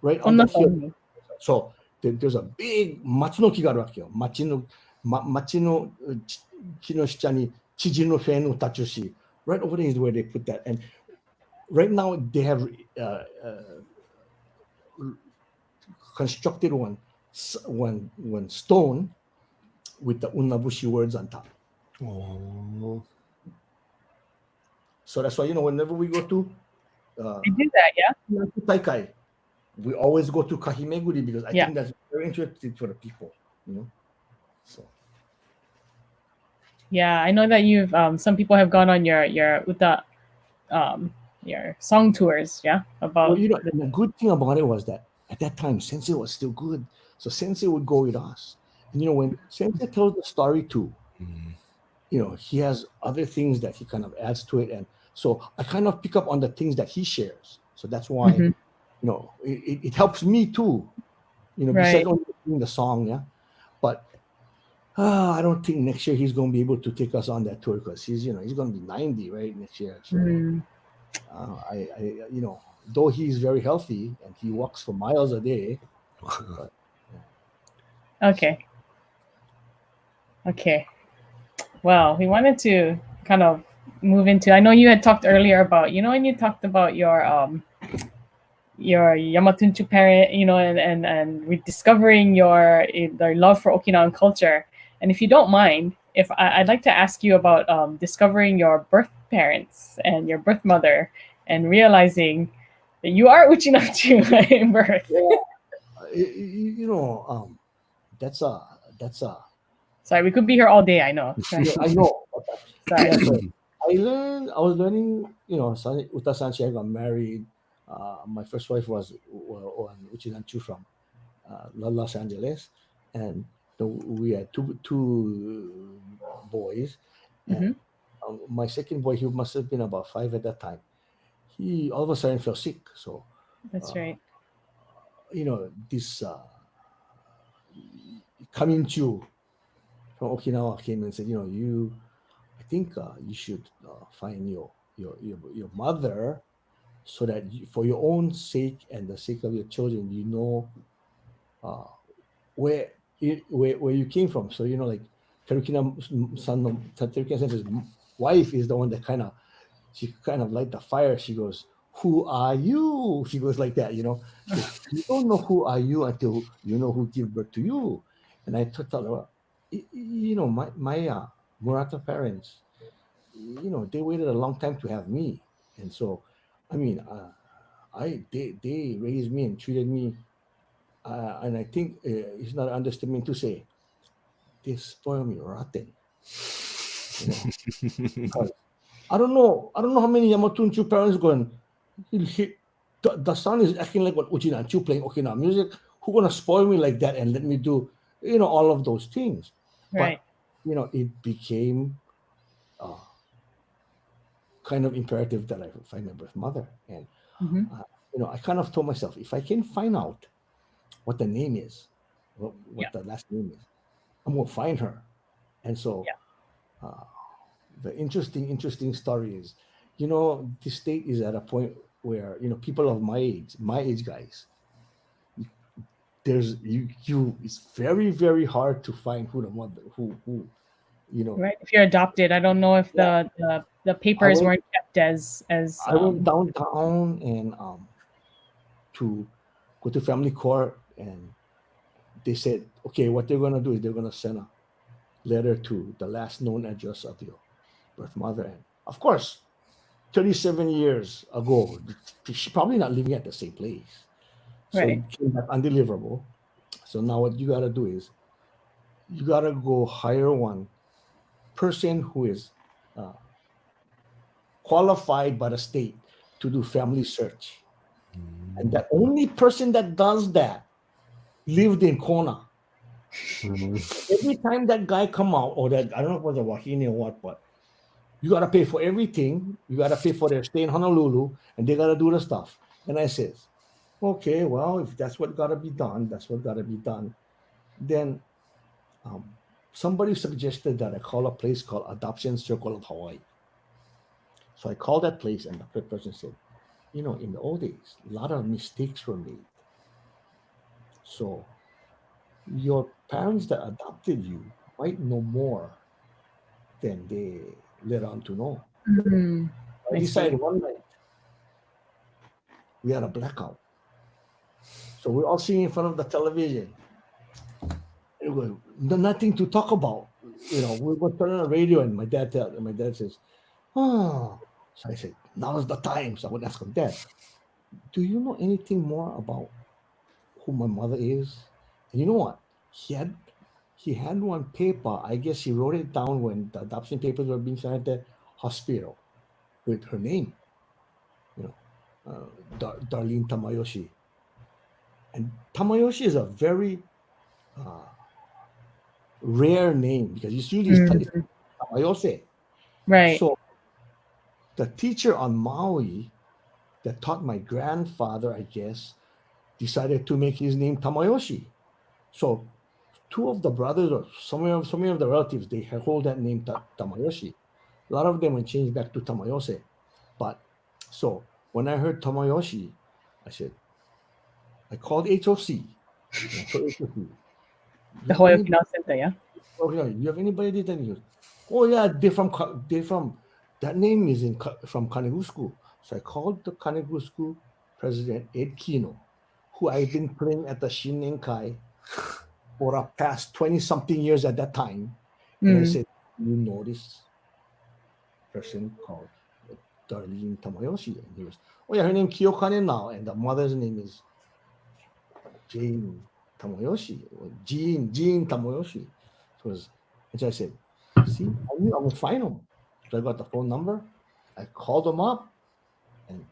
right on that hill. Onnasong. So there's a big matsunokiがあるわけよ。町の木の下に知のフェンを立つし、right over there is where they put that. And right now they have constructed one stone with the Unnabushi words on top. Oh. So that's why, whenever we go to We do that, yeah. Taikai, we always go to Kahimeguri because I think that's very interesting for the people, So. Yeah, I know that you've some people have gone on your uta your song tours, yeah, about the good thing about it was that at that time Sensei was still good, so Sensei would go with us. And when Sensei tells the story too, he has other things that he kind of adds to it, and so I kind of pick up on the things that he shares. So that's why it helps me too, besides only doing the song, yeah. But I don't think next year he's going to be able to take us on that tour because he's going to be 90 right next year. So I though he's very healthy and he walks for miles a day. But, Okay. Well, we wanted to kind of move into. I know you had talked earlier about when you talked about your Yamatunchu parent, and rediscovering your love for Okinawan culture. And if you don't mind, if I'd like to ask you about discovering your birth parents and your birth mother, and realizing that you are Uchinachu in birth. That's a. Sorry, we could be here all day. I know. I know. Sorry. Yeah, so I was learning. Uta Sanchi got married. My first wife was Uchinachu from Los Angeles, and we had two boys. And my second boy, he must have been about 5 at that time. He all of a sudden fell sick. So that's right. This Kaminchu from Okinawa came and said, I think you should find your mother, so that for your own sake and the sake of your children, where you came from. So like Terukina-san's wife is the one that she kind of light the fire. She goes, "Who are you?" She goes like that, You don't know who are you until you know who gave birth to you. And I thought, my Murata parents, they waited a long time to have me, and so, I mean, they raised me and treated me, and I think it's not an understatement to say they spoil me rotten. I don't know how many Yamatunchu parents going. The son is acting like what Uchinachu playing Okinawa music. Who gonna spoil me like that and let me do all of those things? Right. But it became kind of imperative that I find my birth mother, and I kind of told myself, if I can find out what the name is, what the last name is, I'm gonna find her. And so the interesting story is, this state is at a point where people of my age guys, there's it's very, very hard to find who the mother who you know. Right. If you're adopted, I don't know if the papers weren't kept as I went downtown and to go to family court, and they said, okay, what they're gonna do is they're gonna send a letter to the last known address of your birth mother. And of course, 37 years ago, she's probably not living at the same place. So right. it came back undeliverable. So now what you gotta do is you gotta go hire one person who is uh, qualified by the state to do family search. And the only person that does that lived in Kona. Every time that guy come out, or that, I don't know if it was a Wahine or what, but you gotta pay for everything. You gotta pay for their stay in Honolulu, and they gotta do the stuff. And I says, okay, well, if that's what gotta be done, that's what gotta be done. Then somebody suggested that I call a place called Adoption Circle of Hawaii. So I called that place, and the person said, you know, in the old days, a lot of mistakes were made. So your parents that adopted you might know more than they let on to know. Mm, I I see. decided one night we had a blackout. So we're all sitting in front of the television. It was nothing to talk about. You know, we were turning on the radio, and my dad says, oh. So I said, now is the time. So I would ask him, Dad, do you know anything more about who my mother is? And you know what? He had one paper. I guess he wrote it down when the adoption papers were being sent at the hospital with her name. You know, Darlene Tamayoshi. And Tamayoshi is a very rare name because it's usually it's Tamayose. Right. So the teacher on Maui that taught my grandfather, I guess, decided to make his name Tamayoshi. So two of the brothers or some of the relatives, they hold that name Tamayoshi. A lot of them were changed back to Tamayose. But so when I heard Tamayoshi, I called HOC. And I told HOC, The Hawaii Okinawa Center, yeah. oh yeah, you have anybody that you? Oh yeah, they're from that name is from Kanegusku. So I called the Kanegusku president Ed Kino, who I've been playing at the Shinenkai for the past 20-something years at that time. And I said, you know this person called Darlene Tamayoshi? And he was, oh yeah, her name Kiyokane now, and the mother's name is Jane Tamayoshi, or Jean Tamayoshi. And so I said, see, I knew I would find him. So I got the phone number, I called him up, and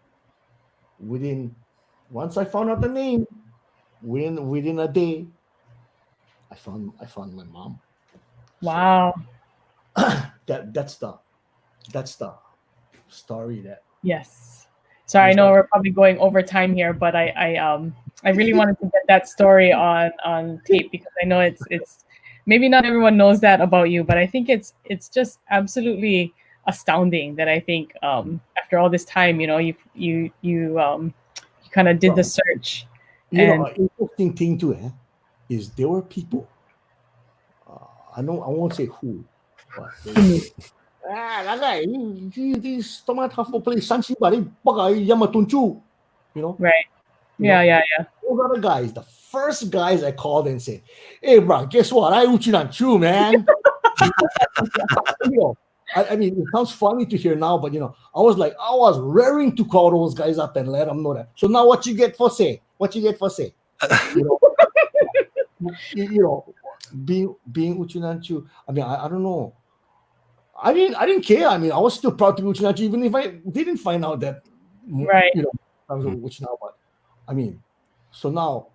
once I found out the name, within a day, I found my mom. Wow. So that's the story that. Yes. Sorry, I know we're probably going over time here, but I really wanted to get that story on tape because I know it's maybe not everyone knows that about you, but I think it's just absolutely astounding that I think after all this time, you know, you kind of did the search. You know, an interesting thing too, is there were people. I won't say who, but that guy, this tomat half play sanshin bari bagay yamatunchu. You know? Right. Yeah. Those are the guys, the first guys I called and said, hey bro, guess what? I Uchiaaguchi, man. I mean, it sounds funny to hear now, but you know, I was raring to call those guys up and let them know that. So now what you get for say? You know, being Uchiaaguchi. I mean, I don't know. I didn't care. I mean, I was still proud to be Uchiaaguchi, even if I didn't find out that, right, you know, I was Okinawa. But I mean, so now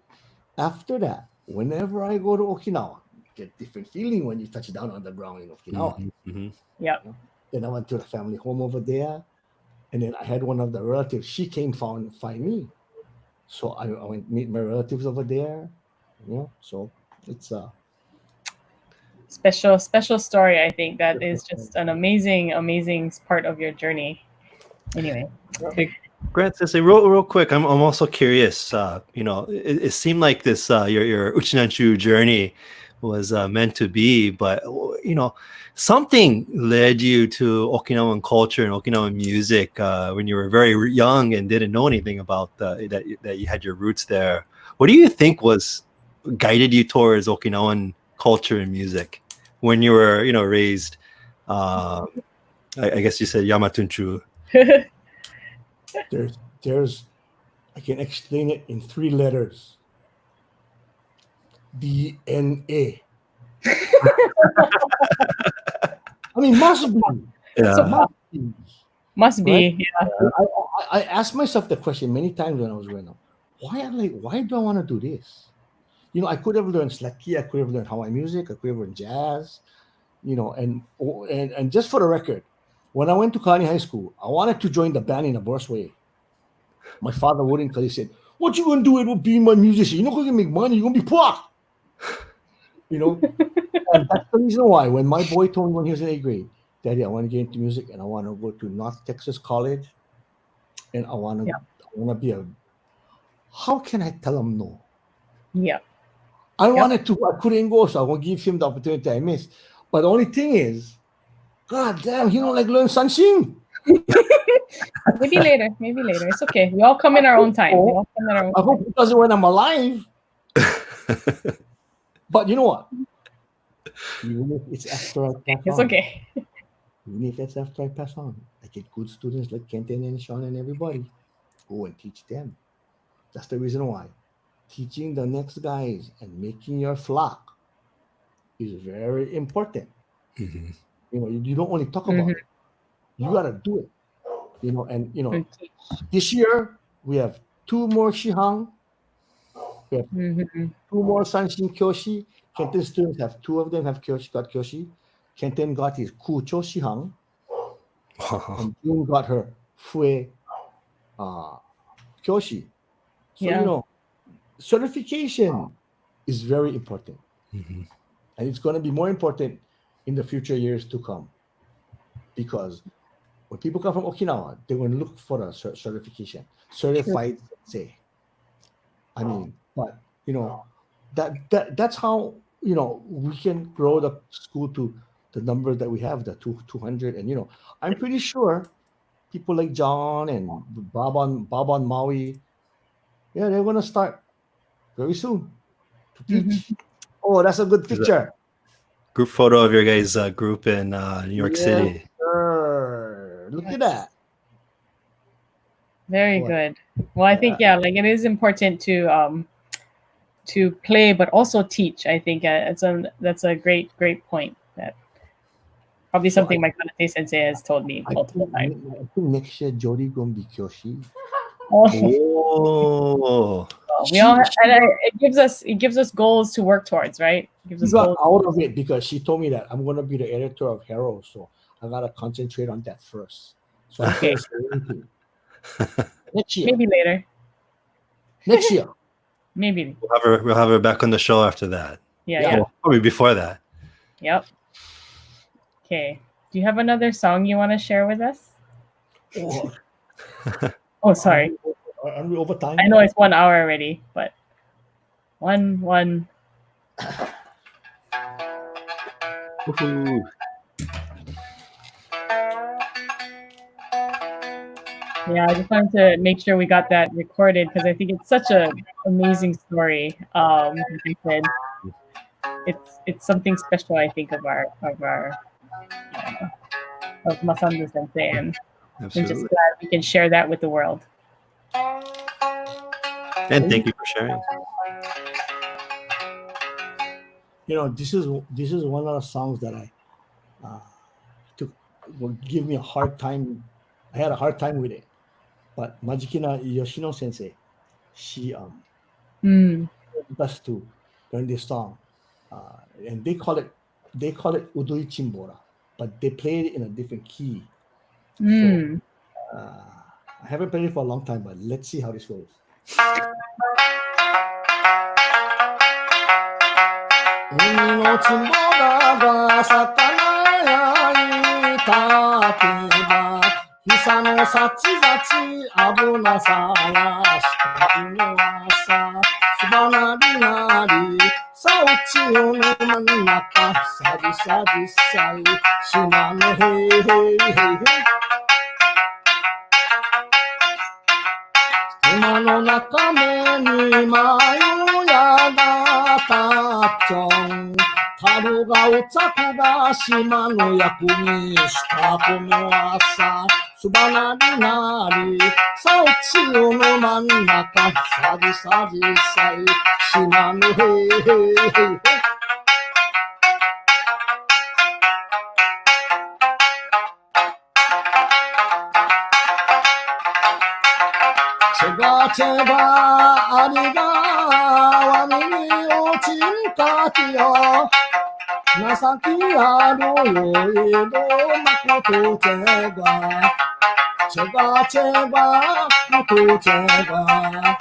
after that, whenever I go to Okinawa, get different feeling when you touch down on the ground in Okinawa. Yeah. You know? Then I went to the family home over there, and then I had one of the relatives. She came find me, so I went meet my relatives over there. You know, so it's a special story. I think that is just an amazing part of your journey. Anyway, Grant Sensei, real quick, I'm also curious. You know, it seemed like this your Uchiaaguchi journey was meant to be. But something led you to Okinawan culture and Okinawan music when you were very young and didn't know anything about that you had your roots there. What do you think was guided you towards Okinawan culture and music when you were raised? I guess you said Yamatunchu. There's I can explain it in 3 letters. DNA. I mean, must be. Yeah. Must be. Right? Yeah. I asked myself the question many times when I was growing up. Why do I want to do this? I could have learned Slacky, I could have learned Hawaii music, I could have learned jazz, and just for the record, when I went to Kalani High School, I wanted to join the band in a worse way. My father wouldn't, because he said, "What you gonna do? It will be my musician. You're not gonna make money. You're gonna be poor." And that's the reason why when my boy told me when he was in 8th grade, "Daddy, I want to get into music and I want to go to North Texas College, and I want to be a." How can I tell him no? Yeah. I wanted to. I couldn't go, so I won't give him the opportunity I missed. But the only thing is, God damn, he don't like learn sanshin. Maybe later. It's okay. We all come in our own time. I hope he does it when I'm alive. But you know what? Even if it's after I pass It's on, okay. even if it's after I pass on, I get good students like Koten and Shihan and everybody. Go and teach them. That's the reason why. Teaching the next guys and making your flock is very important. Mm-hmm. You don't only talk about it. You gotta do it. This year we have 2 more Shihan. We have 2 more sanshin kyoshi. Kenten students have 2 of them have got kyoshi. Kenten got his kucho Shihan. And June got her fue kyoshi. So certification is very important. Mm-hmm. And it's going to be more important in the future years to come. Because when people come from Okinawa, they're going to look for a certification. Certified sensei. I mean, but that's how we can grow the school to the number that we have, the 200. And I'm pretty sure people like John and Bob on Maui, they're going to start very soon to teach. Oh, that's a good picture. Group photo of your guys' group in New York City. Sure. Look at that. Very good. Well, I think like it is important to play but also teach. I think that's a great point. That probably something my karate sensei has told me multiple times. I think next year Jody gonna be Kyoshi. Oh. We all it gives us goals to work towards, right? It gives us got goals. out of it because she told me that I'm gonna be the editor of Hero, so I gotta concentrate on that first. So I can't say anything. Next year. Maybe later. Next year. Maybe. We'll have her back on the show after that. Yeah. Well, probably before that. Yep. Okay. Do you have another song you want to share with us? Oh, sorry. Are we over time? I know it's 1 hour already, but one. Woohoo. Yeah, I just wanted to make sure we got that recorded because I think it's such an amazing story. Like I said, it's something special. I think of Masanduu Sensei, and I'm just glad we can share that with the world. And thank you for sharing. This is one of the songs that I will give me a hard time. I had a hard time with it, but Majikina Yoshino Sensei, she us to learn this song, and they call it Udoi Chimbora, but they played it in a different key. So, I haven't played it for a long time, but let's see how this goes. 海のつぼらが魚やいたてば久のさちざち危なさやしたの朝すばなりなりさうちをのま中さじさじさい島のへいへいへいへい島の中目に迷やがたちょん樽がお茶くが島の役にしたこの朝すばなりなりさおちおの真ん中さじさじさい島のへいへいへいへいチェバチェバありがわみにおちんかきよ情きあるよいどまことチェバチェバチェバことチェバ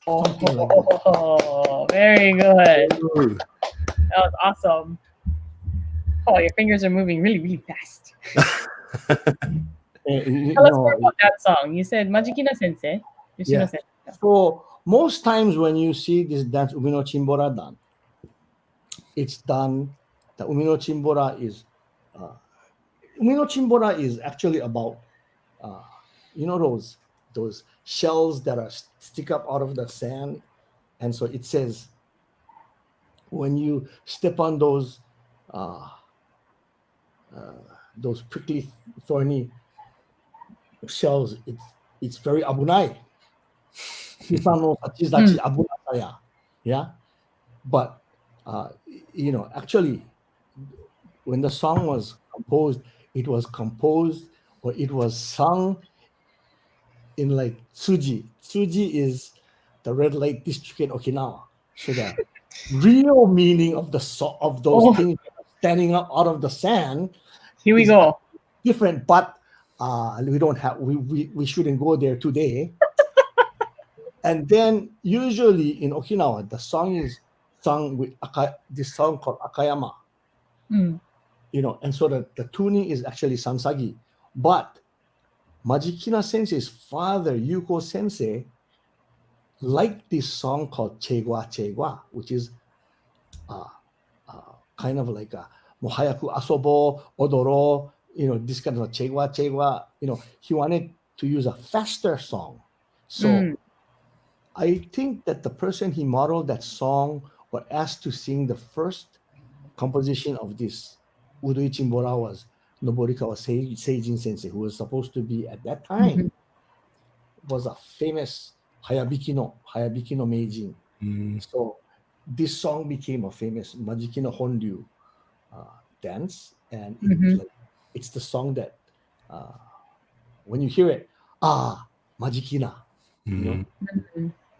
Something like that. Oh, very good. Ooh. That was awesome. Oh, your fingers are moving really, really fast. Tell us more about that song. You said Majikina Sensei. Yeah. Sensei. So most times when you see this dance Umi no Chimbora done, it's done. The Umi no Chimbora is actually about those shells that are stick up out of the sand, and so it says when you step on those prickly, thorny shells, it's very abunai. Yeah, but actually, when the song was composed, it was sung in like Tsuji. Tsuji is the red light district in Okinawa. So the real meaning of those things standing up out of the sand. Here we go. Different, but we shouldn't go there today. And then usually in Okinawa, the song is sung with this song called Akayama. And so the tuning is actually Sansagi. But Majikina Sensei's father, Yuko Sensei, liked this song called Chegwa Chegwa, which is kind of like a Mohayaku Asobo, Odoro, this kind of Chegwa Chegwa. He wanted to use a faster song. So I think that the person he modeled that song was asked to sing the first composition of this Udui Chimbora was Noborikawa Seijin Sensei, who was supposed to be at that time was a famous Hayabiki no Meijin. So this song became a famous Majiki no Honryu dance, and it's the song that when you hear it, Majikina,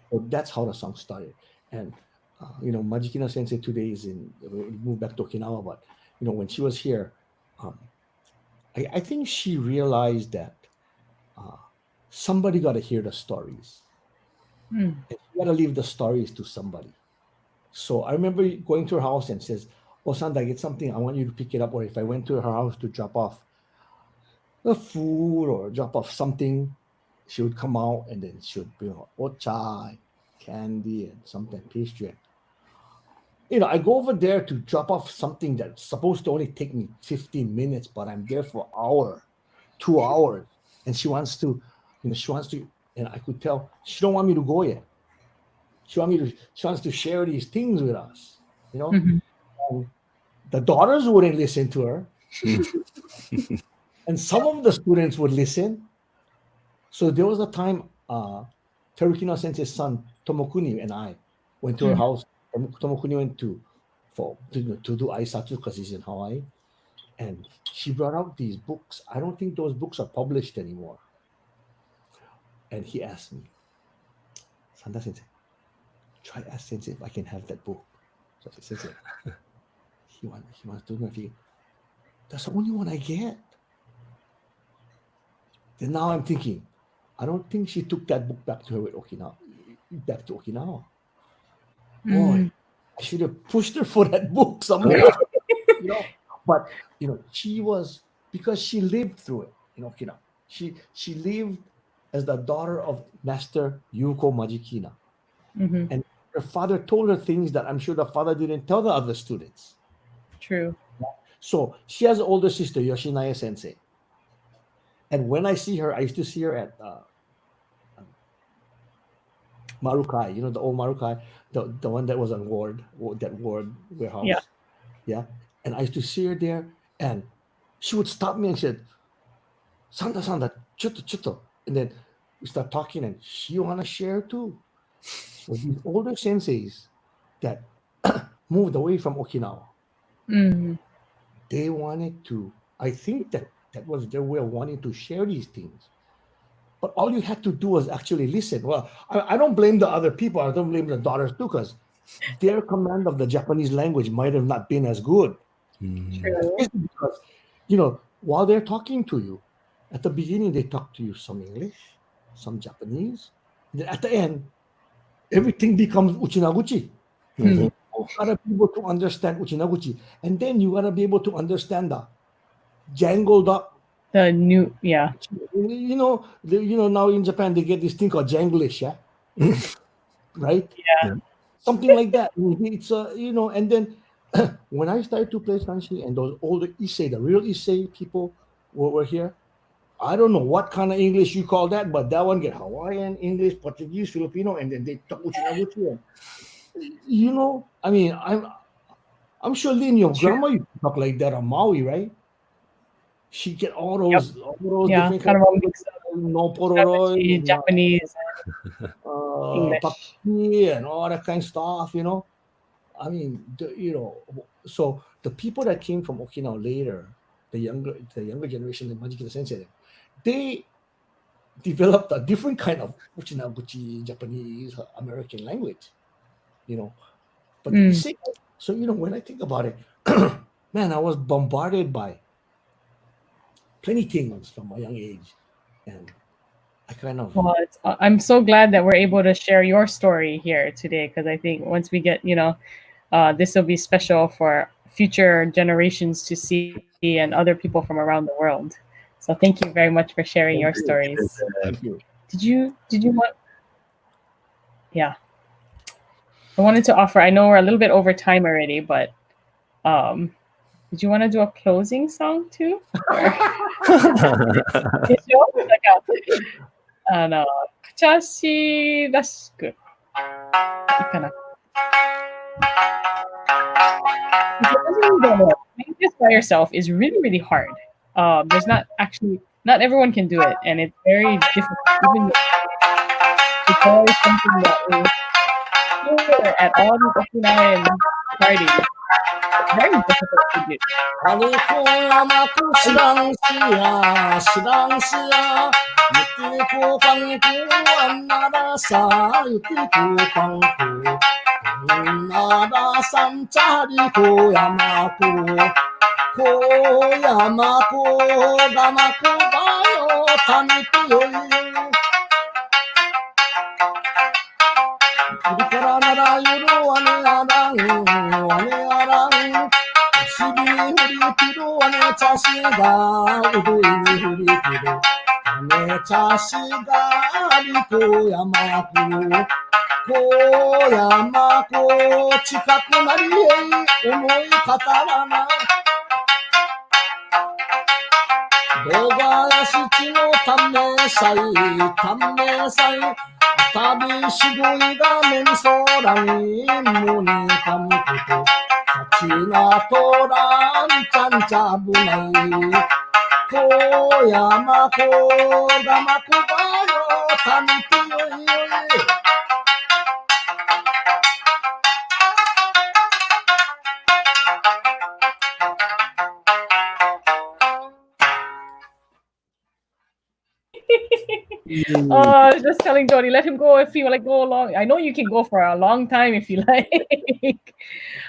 So that's how the song started. And Majikina Sensei today is moved back to Okinawa, but when she was here, I think she realized that somebody got to hear the stories. And you got to leave the stories to somebody. So I remember going to her house and says, "Oh, Sanda, get something. I want you to pick it up." Or if I went to her house to drop off the food or drop off something, she would come out and then she would bring ocha, candy, and sometimes pastry. I go over there to drop off something that's supposed to only take me 15 minutes, but I'm there for an hour, 2 hours. And she wants to, and I could tell she don't want me to go yet. She wants to share these things with us, And the daughters wouldn't listen to her. And some of the students would listen. So there was a time Terukino Sensei's son, Tomokuni, and I went to her house. Tomokuni went to do aisatsu because he's in Hawaii. And she brought out these books. I don't think those books are published anymore. And he asked me, "Sanda Sensei, try ask Sensei if I can have that book." So I said, "Sensei, he wants to know if that's the only one I get." Then now I'm thinking, I don't think she took that book back to Okinawa. Boy, I should have pushed her for that book somewhere. But she was, because she lived through it in Okinawa. she lived as the daughter of Master Yuko Majikina. Mm-hmm. And her father told her things that I'm sure the father didn't tell the other students. True. So she has an older sister, Yoshinaya Sensei. And when I see her, I used to see her at Marukai, the old Marukai, the one that was on that ward warehouse. Yeah. Yeah. And I used to see her there, and she would stop me and said, Sanda, chutto. And then we start talking, and she wanna share too. So these older senseis that moved away from Okinawa, Mm-hmm. they wanted to. I think that was their way of wanting to share these things. But all you had to do was actually listen. Well, I don't blame the other people. I don't blame the daughters too, because their command of the Japanese language might have not been as good. True. Especially because, while they're talking to you, at the beginning they talk to you some English, some Japanese. And then at the end, everything becomes Uchiaaguchi. Mm. You gotta be able to understand Uchiaaguchi, and then you gotta be able to understand the jangled up. The new, yeah. Now in Japan they get this thing called Janglish, yeah, right? Yeah. Something like that. It's and then when I started to play sanshin, and those older Issei, the real Issei people were here. I don't know what kind of English you call that, but that one get Hawaiian, English, Portuguese, Filipino, and then they talk Uchiaaguchi. I mean, I'm sure Lynn, your True. grandma used to talk like that on Maui, right? She get all Yep. those Yeah. different Kind kinds of a mix of no pororoi, Japanese English. papaki, and all that kind of stuff. I mean, so the people that came from Okinawa later, the younger generation, the Majikita Sensei, they developed a different kind of Uchinaguchi Japanese American language, But Mm. you see, so when I think about it, man, I was bombarded by plenty things from a young age, and I kind of Well, I'm so glad that we're able to share your story here today, because I think once we get, this will be special for future generations to see, and other people from around the world. So thank you very much for sharing your stories. thank you. Did you want? Yeah, I wanted to offer. I know we're a little bit over time already, but did you want to do a closing song too? Or- でしょなんかくちゃしらしくいいかな。Playing this by yourself is really, really hard. There's not everyone can do it, and it's very difficult. Even it's always something that is here at all these Okinawan parties. It's very difficult to do. あれこやまく知らんすや知らんすやゆてこかんこあんならさゆてこかんこあんならさんちゃりこやまこがまこばよたみてよいくりからならゆるわねあらんわねあらん 시비니 후리피로 내 자식아 우두이니 후리피로 내 자식아 리고야마고 고야마고 치카쿠 나리에 오모이 카타라나 너가 야시치노 탐내사이 타비 시고이가 멘소랑이 무니 감고도 같이나 도란 짠짜부나이 고야마고 가마고 바요 타미띠요이요이 Oh, I was just telling Jody, let him go if he like go along. I know you can go for a long time if you like.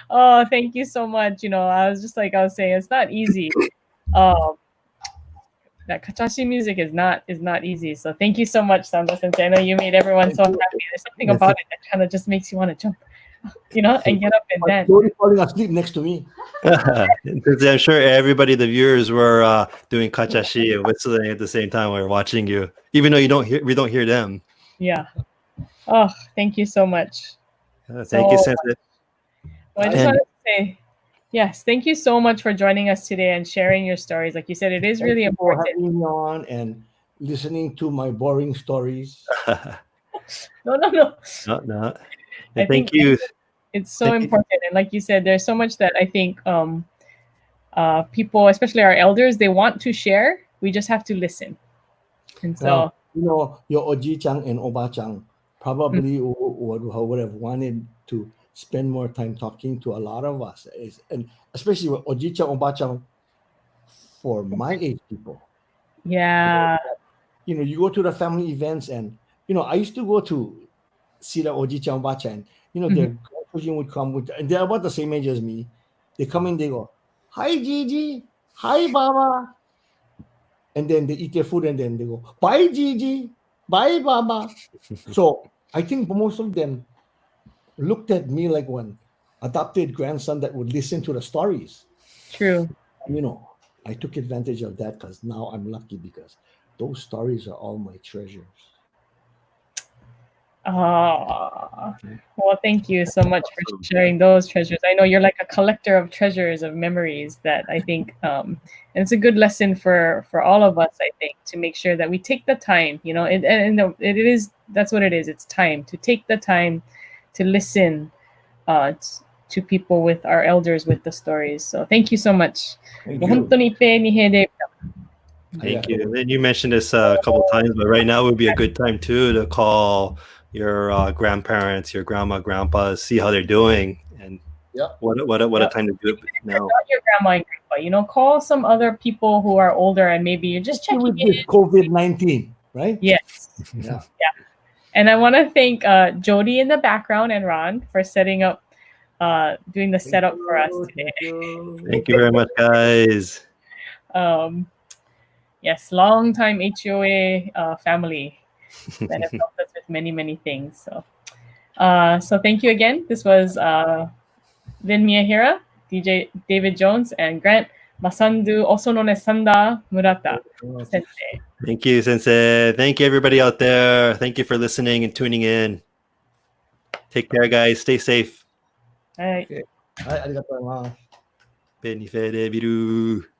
Oh, thank you so much. I was saying, it's not easy. That kachashi music is not easy. So thank you so much, Sanda Sensei. I know you made everyone so happy. There's something about it that kind of just makes you want to jump. and get up and dance. Slowly falling asleep next to me. Because I'm sure everybody, the viewers, were doing kachashi and whistling at the same time while we're watching you, even though we don't hear them. Yeah. Oh, thank you so much. Thank you, Sensei. Well, I just wanted to say, yes, thank you so much for joining us today and sharing your stories. Like you said, it is really Thank you for important. having me on and listening to my boring stories. No. No. I Thank think you. it's so important. And like you said, there's so much that I think people, especially our elders, they want to share. We just have to listen. And so, Your oji-chan and oba-chan probably would have wanted to spend more time talking to a lot of us, and especially with oji-chan, oba-chan for my age people. yeah. You go to the family events, and I used to go to see the oji-chan, oba-chan. Their grandchildren would come and they're about the same age as me. They come in, they go, "Hi, Gigi. Hi, Baba." And then they eat their food and then they go, "Bye, Gigi. Bye, Baba." So I think most of them looked at me like one adopted grandson that would listen to the stories. True. I took advantage of that because now I'm lucky because those stories are all my treasures. Well, thank you so much for sharing those treasures. I know you're like a collector of treasures, of memories that I think, and it's a good lesson for all of us, I think, to make sure that we take the time, that's what it is. It's time to take the time to listen to people with our elders with the stories. So thank you so much. Thank もう本当にいっぺんにへで Thank you. And you mentioned this a couple of times, but right now would be a good time too to call your grandparents, your grandma, grandpa, see how they're doing, and what a time to do it now. Not your grandma and grandpa, call some other people who are older and maybe you're just checking with in. this COVID-19, right? Yes. Yeah. And I want to thank Jody in the background and Ron for setting up, doing the setup for us today. Thank you very much, guys. Yes, long time HUOA family that have helped us with many, many things. So thank you again. This was Lin Miyahira, DJ David Jones, and Grant Masanduu, also known as Sanda Murata Sensei. Thank you, Sensei. Thank you, everybody out there. Thank you for listening and tuning in. Take care, guys. Stay safe. All right. Okay. はい、ありがとうございます。Benifede biru.